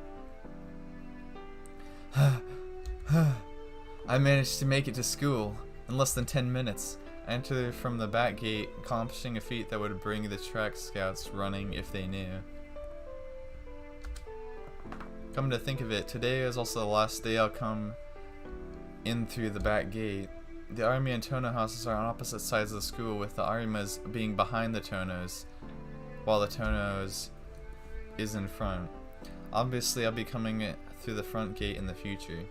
I managed to make it to school in less than 10 minutes. I entered from the back gate, accomplishing a feat that would bring the track scouts running if they knew. Come to think of it, today is also the last day I'll come in through the back gate. The Arima and Tono houses are on opposite sides of the school, with the Arimas being behind the Tonos, while the Tonos is in front. Obviously, I'll be coming through the front gate in the future.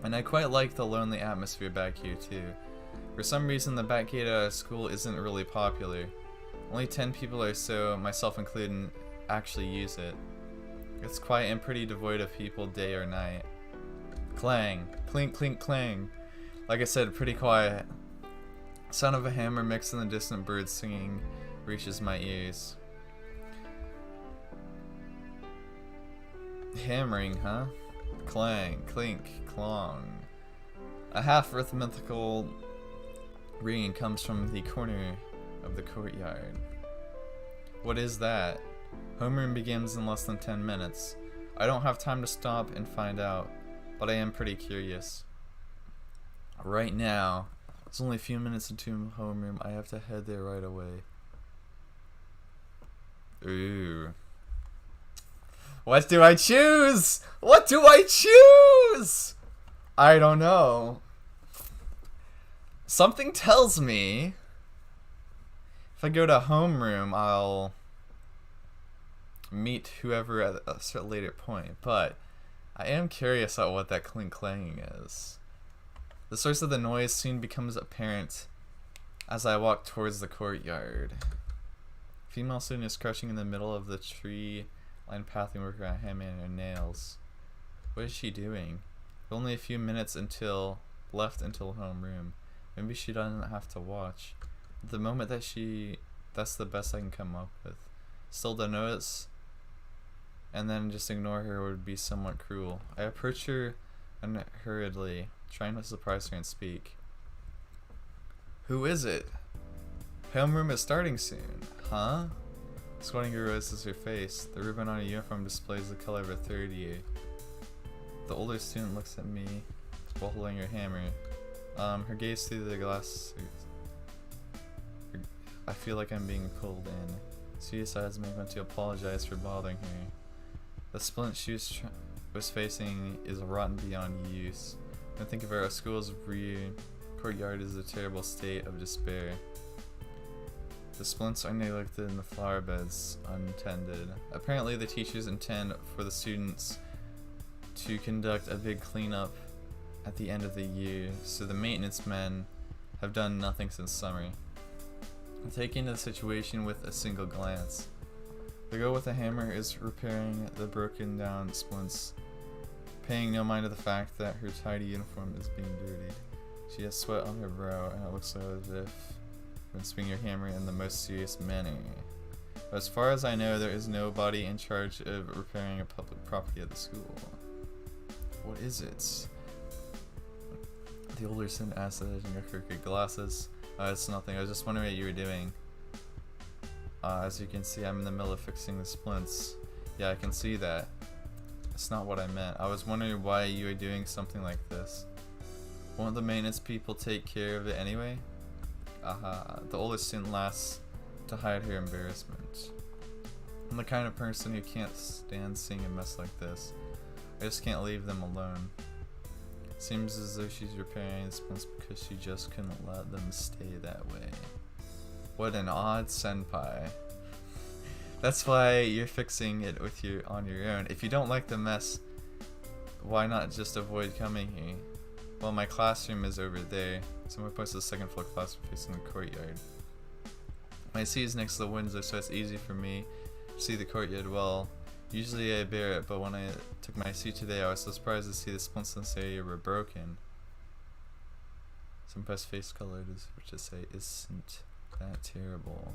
And I quite like the lonely atmosphere back here too. For some reason, the back gate at our school isn't really popular. Only 10 people or so, myself included, actually use it. It's quiet and pretty devoid of people day or night. Clang, clink, clink, clang. Like I said, pretty quiet. Sound of a hammer mixed in the distant birds singing reaches my ears. Hammering, huh? Clang, clink, clong. A half rhythmical ringing comes from the corner of the courtyard. What is that? Homeroom begins in less than 10 minutes. I don't have time to stop and find out, but I am pretty curious. Right now, it's only a few minutes into homeroom. I have to head there right away. Ooh. What do I choose? What do I choose? I don't know. Something tells me if I go to homeroom, I'll meet whoever at a certain later point. But I am curious about what that clink clanging is. The source of the noise soon becomes apparent as I walk towards the courtyard. Female student is crouching in the middle of the tree-lined pathway working on hammering her nails. What is she doing? Only a few minutes left until homeroom. Maybe she doesn't have to watch. At the moment that's the best I can come up with. Still don't notice, and then just ignore her would be somewhat cruel. I approach her hurriedly, trying to surprise her and speak. Who is it? Homeroom is starting soon. Huh? Squatting raises her face. The ribbon on her uniform displays the color of a third year. The older student looks at me while holding her hammer. Her gaze through the glass. I feel like I'm being pulled in. She decides to make me to apologize for bothering her. The splint she was facing is rotten beyond use. I think of our school's rear courtyard is a terrible state of despair. The splints are neglected and the flower beds untended. Apparently the teachers intend for the students to conduct a big cleanup at the end of the year, so the maintenance men have done nothing since summer. I take into the situation with a single glance. The girl with the hammer is repairing the broken down splints, paying no mind to the fact that her tidy uniform is being dirtied. She has sweat on her brow, and it looks as if been swinging her hammer in the most serious manner. But as far as I know, there is nobody in charge of repairing a public property at the school. What is it? The older student asked using her crooked glasses. It's nothing. I was just wondering what you were doing. As you can see, I'm in the middle of fixing the splints. Yeah, I can see that. That's not what I meant. I was wondering why you were doing something like this. Won't the maintenance people take care of it anyway? The older student laughs to hide her embarrassment. I'm the kind of person who can't stand seeing a mess like this. I just can't leave them alone. Seems as though she's repairing the splints because she just couldn't let them stay that way. What an odd senpai. That's why you're fixing it on your own. If you don't like the mess, why not just avoid coming here? Well, my classroom is over there, so I'm going to post the second floor classroom facing the courtyard. My seat is next to the window, so it's easy for me to see the courtyard well. Usually I bear it, but when I took my seat today, I was so surprised to see the splints in this area were broken. Some pressed face color which to say isn't that terrible.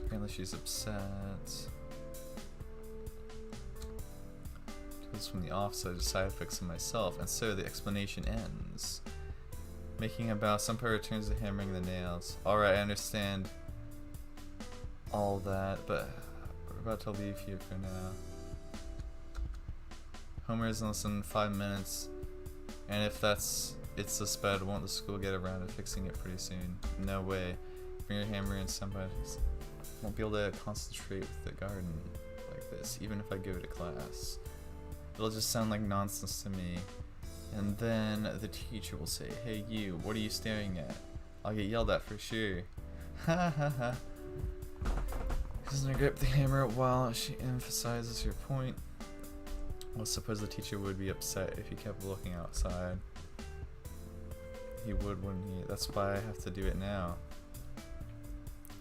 Apparently she's upset. It was from the office, so I decided to fix it myself, and so the explanation ends. Making a bow, Senpai returns to hammering the nails. Alright, I understand all that, but we're about to leave here for now. Homer is in less than 5 minutes. And if it's this bad, won't the school get around to fixing it pretty soon? No way. Bring your hammer and somebody won't be able to concentrate with the garden like this, even if I go to class. It'll just sound like nonsense to me. And then the teacher will say, "Hey you, what are you staring at?" I'll get yelled at for sure. Ha ha ha. Doesn't grip the hammer while she emphasizes your point. Well, suppose the teacher would be upset if you kept looking outside. He would, wouldn't he? That's why I have to do it now.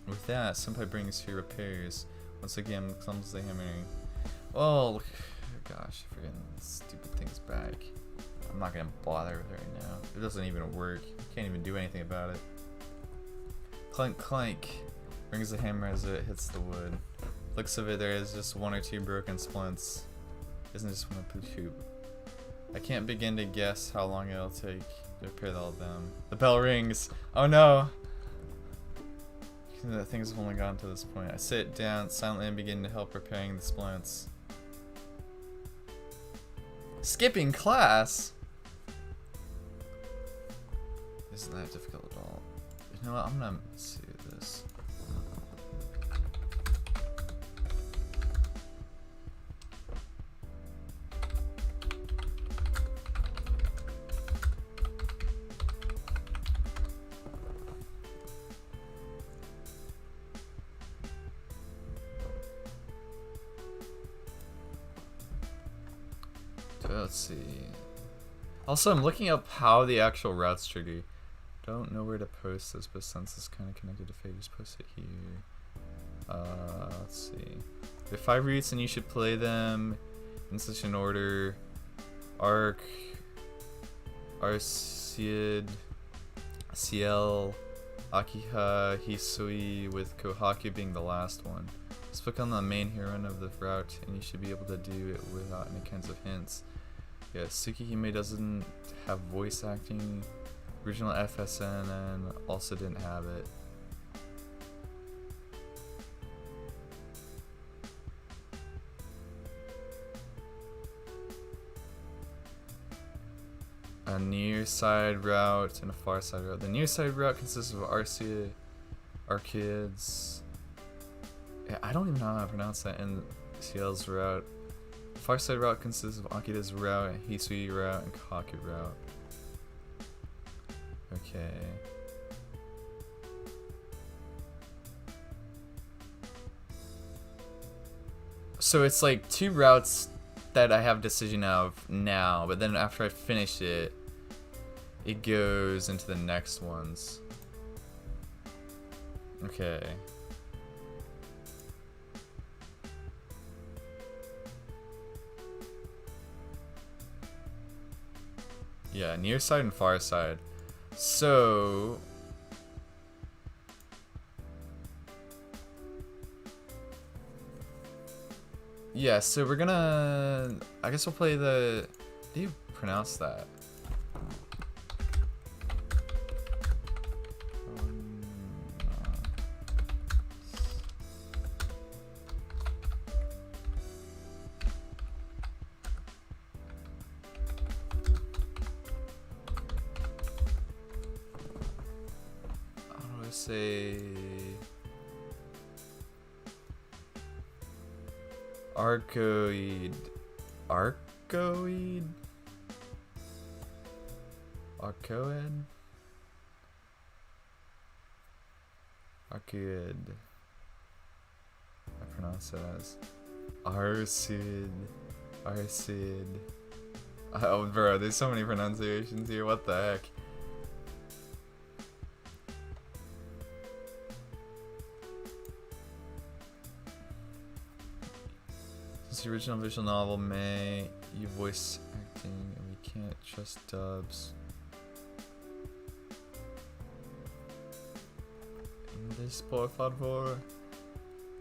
With that, Senpai brings her repairs. Once again, clumsily hammering. Oh, gosh, I'm forgetting stupid things back. I'm not gonna bother with it right now. It doesn't even work. Can't even do anything about it. Clank, clank. Brings the hammer as it hits the wood. Looks of it, there is just 1 or 2 broken splints. Isn't just one or 2. I can't begin to guess how long it'll take to repair all of them. The bell rings. Oh no! That thing's only gotten to this point. I sit down silently and begin to help repairing the splints. Skipping class? Isn't that difficult at all? You know what? I'm gonna see this. Let's see. Also, I'm looking up how the actual routes trigger. Don't know where to post this, but since it's kind of connected to Fate, just post it here. Let's see. There are 5 routes, and you should play them in such an order: Arc, Arcid, Ciel, Akiha, Hisui, with Kohaku being the last one. Just click on the main heroine of the route, and you should be able to do it without any kinds of hints. Yeah, Tsukihime doesn't have voice acting. Original FSN also didn't have it. A near side route and a far side route. The near side route consists of Arcia, Arcids. Yeah, I don't even know how to pronounce that. And Ciel's route. Far side route consists of Akida's route, Hisui route, and Kaku route. Okay. So it's like 2 routes that I have decision of now, but then after I finish it, it goes into the next ones. Okay. Yeah, near side and far side. So yeah, so we're gonna, I guess we'll play the, how do you pronounce that? Say Arcoid. Arcoid? Arcoid? Arcoid. I pronounce it as Arcid. Arcid. Oh bro, there's so many pronunciations here, what the heck? The original visual novel may use voice acting, and we can't trust dubs. English, por favor.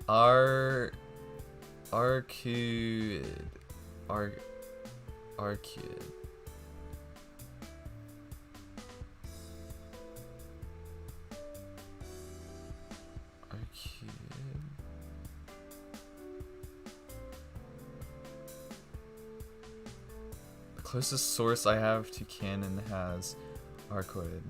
Arcud. Arcud. Arcud. Closest source I have to canon has Arcade.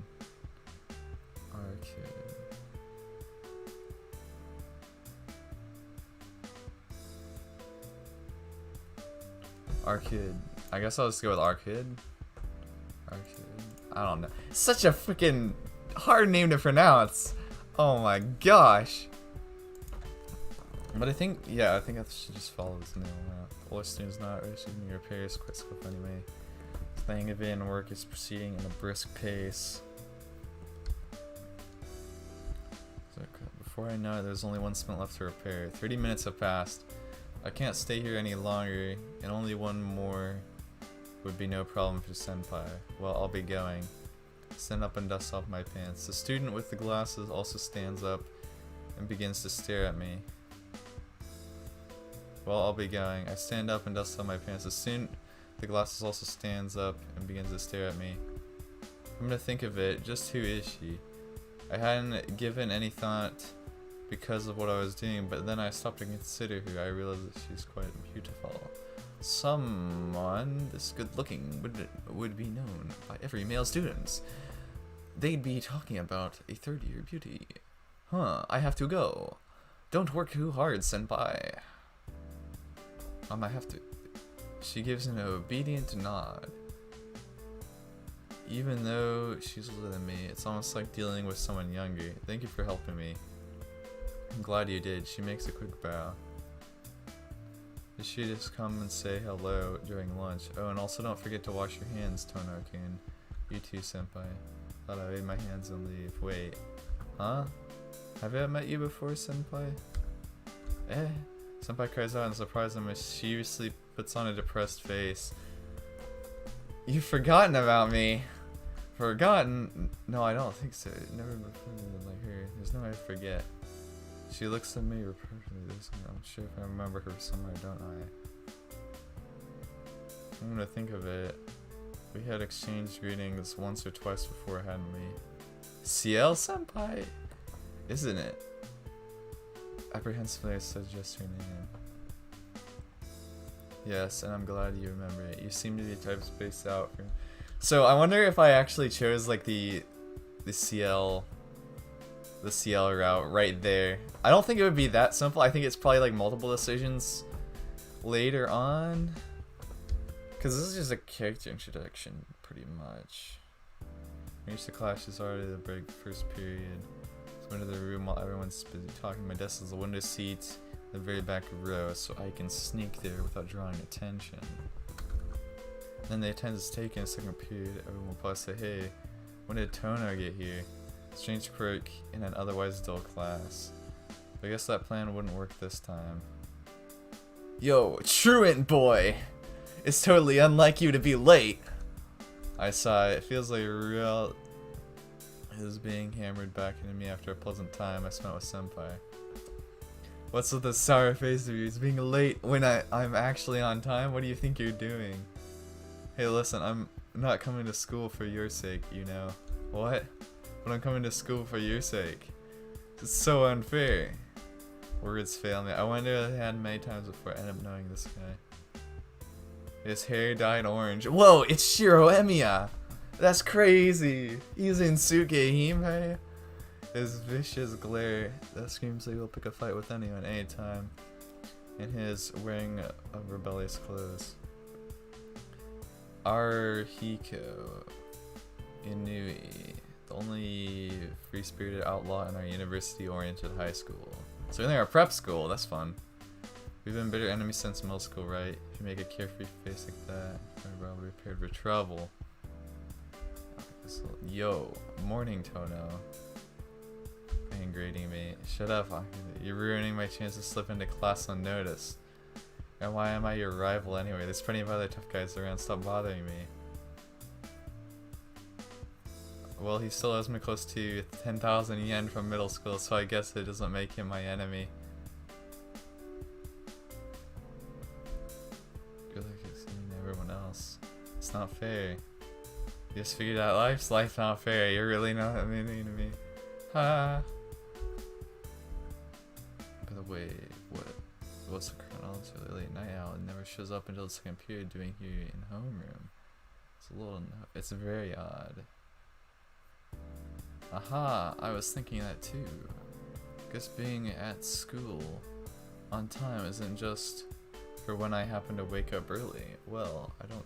Arcade. I guess I'll just go with Arcade. I don't know. Such a freaking hard name to pronounce. Oh my gosh. But I think, yeah, I think I should just follow this middle route. All students not receiving repairs, quit school anyway. Playing event and work is proceeding in a brisk pace. So, before I know it, there's only one cement left to repair. 30 minutes have passed. I can't stay here any longer, and only one more would be no problem for Senpai. Well, I'll be going. Stand up and dust off my pants. The student with the glasses also stands up and begins to stare at me. Well, I'll be going. I stand up and dust off my pants. The student with the glasses also stands up and begins to stare at me. I'm gonna think of it. Just who is she? I hadn't given any thought because of what I was doing, but then I stopped to consider her. I realized that she's quite beautiful. Someone this good looking would be known by every male student. They'd be talking about a third-year beauty. Huh, I have to go. Don't work too hard, senpai. I have to. She gives an obedient nod. Even though she's older than me, it's almost like dealing with someone younger. Thank you for helping me. I'm glad you did. She makes a quick bow. Did she just come and say hello during lunch? Oh, and also don't forget to wash your hands, Tono-kun. You too, senpai. Thought I made my hands and leave. Wait. Huh? Have I met you before, senpai? Eh? Senpai cries out in surprise and mischievously puts on a depressed face. You've forgotten about me. Forgotten? No, I don't think so. Never before like her. There's no way to forget. She looks at me reproachfully. I'm sure if I remember her somewhere, don't I? I'm gonna think of it. We had exchanged greetings once or twice before, hadn't we? CL senpai? Isn't it? Apprehensively I suggest your name. Yes, and I'm glad you remember it. You seem to be the type spaced out. So I wonder if I actually chose like the CL route right there. I don't think it would be that simple. I think it's probably like multiple decisions later on. Because this is just a character introduction, pretty much. Reach the class is already the break first period. So into the room while everyone's busy talking. My desk is the window seat in the very back row, so I can sneak there without drawing attention. Then the attendance is taken a second period. Everyone will probably say, hey, when did Tono get here? Strange quirk in an otherwise dull class. But I guess that plan wouldn't work this time. Yo, truant boy! It's totally unlike you to be late! I sigh. It feels like real is being hammered back into me after a pleasant time I spent with senpai. What's with the sour face of yours? Being late when I'm actually on time? What do you think you're doing? Hey listen, I'm not coming to school for your sake, you know. What? But I'm coming to school for your sake. It's so unfair. Words fail me. I wonder if I had many times before I end up knowing this guy. His hair dyed orange. Whoa, it's Shiro Emiya! That's crazy! He's in Tsukihime. His vicious glare that screams that he'll pick a fight with anyone anytime. And his wearing of rebellious clothes. Arihiko Inui, the only free-spirited outlaw in our university-oriented high school. So in our prep school, that's fun. We've been bitter enemies since middle school, right? If you make a carefree face like that, you're probably prepared for trouble. Yo, morning Tono. Grading me. Shut up, you're ruining my chance to slip into class unnoticed. And why am I your rival anyway? There's plenty of other tough guys around, stop bothering me. Well, he still owes me close to 10,000 yen from middle school, so I guess it doesn't make him my enemy. Good luck exceeding everyone else. It's not fair. You just figured out life's not fair. You're really not meaning to me. Ha. By the way, what's the chronology of the late night owl? It never shows up until the second period doing here in homeroom. It's very odd. Aha, I was thinking that too. Guess being at school on time isn't just for when I happen to wake up early. Well, I won't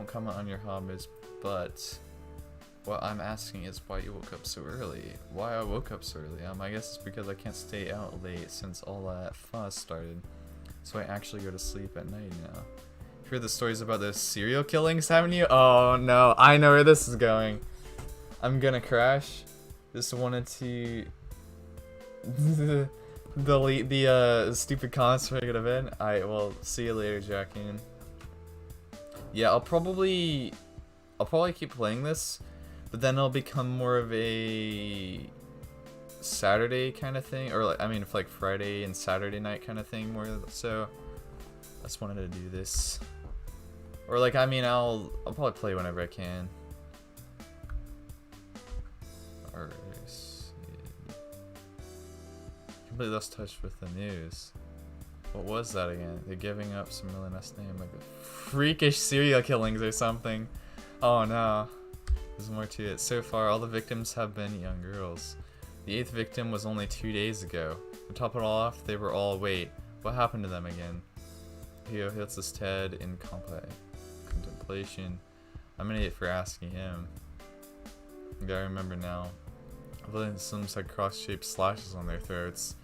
comment on your hobbies, but what I'm asking is why you woke up so early. Why I woke up so early? I guess it's because I can't stay out late since all that fuss started. So I actually go to sleep at night now. You heard the stories about those serial killings, haven't you? Oh no, I know where this is going. I'm gonna crash. Just wanted to delete the stupid comments for a good event. Alright, well, see you later, Jackie. Yeah, I'll probably keep playing this, but then it'll become more of a Saturday kind of thing, or like Friday and Saturday night kind of thing more so. I just wanted to do this. Or I'll probably play whenever I can. Completely lost touch with the news. What was that again? They're giving up some really nice name, like the freakish serial killings or something. Oh no. There's more to it. So far, all the victims have been young girls. The 8th victim was only 2 days ago. To top it all off, they were all, wait, what happened to them again? Hio hits his head in contemplation. I'm an idiot for asking him. I gotta remember now. The Slims had cross-shaped slashes on their throats.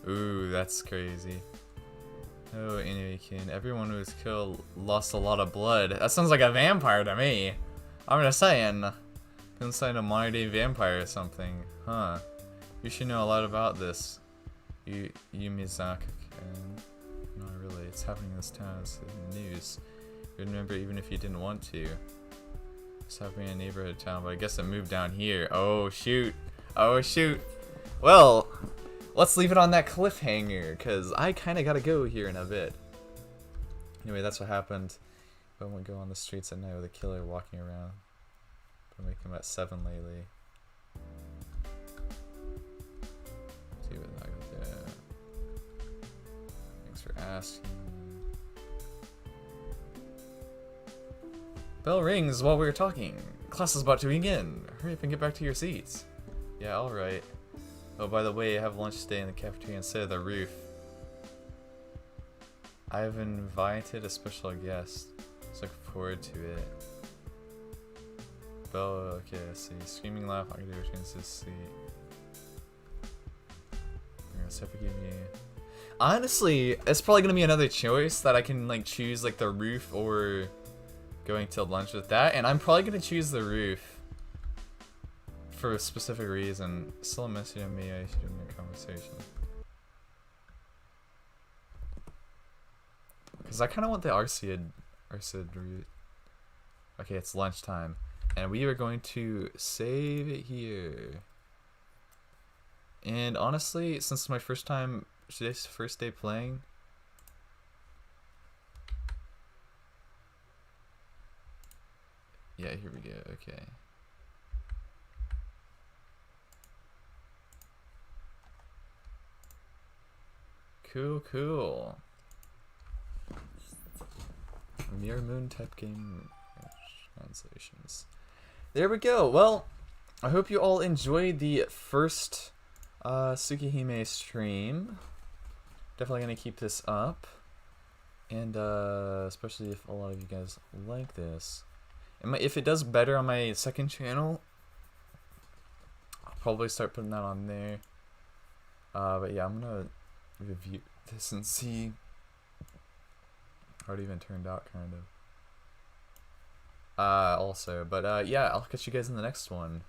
Ooh, that's crazy. Oh, anyway, Kin, everyone who was killed lost a lot of blood. That sounds like a vampire to me. I'm just saying. Inside a modern-day vampire or something. Huh. You should know a lot about this. You Mizaki. Not really. It's happening in this town. It's in the news. You remember even if you didn't want to. It's happening in a neighborhood town, but I guess it moved down here. Oh, shoot. Oh, shoot. Well, let's leave it on that cliffhanger, because I kind of got to go here in a bit. Anyway, that's what happened. I won't go on the streets at night with a killer walking around. Been waking up at 7 lately. See what I got there. Thanks for asking. Bell rings while we're talking. Class is about to begin. Hurry up and get back to your seats. Yeah, alright. Oh, by the way, I have lunch today in the cafeteria instead of the roof. I've invited a special guest. So looking forward to it. Bell, okay, let's see. Screaming laugh, I can do a chance to see. Honestly, it's probably gonna be another choice that I can choose the roof or going to lunch with that, and I'm probably gonna choose the roof for a specific reason. Still a message on me, I should in your conversation. Because I kind of want the Arcid route. Okay, it's lunchtime. And we are going to save it here. And honestly, since it's my first time, today's the first day playing. Yeah, here we go, okay. Cool, cool. Mirror Moon type game translations. There we go. Well, I hope you all enjoyed the first Tsukihime stream. Definitely gonna keep this up, and especially if a lot of you guys like this. And if it does better on my second channel, I'll probably start putting that on there. But yeah, I'm gonna review this and see how it even turned out, kind of. Also, but yeah, I'll catch you guys in the next one.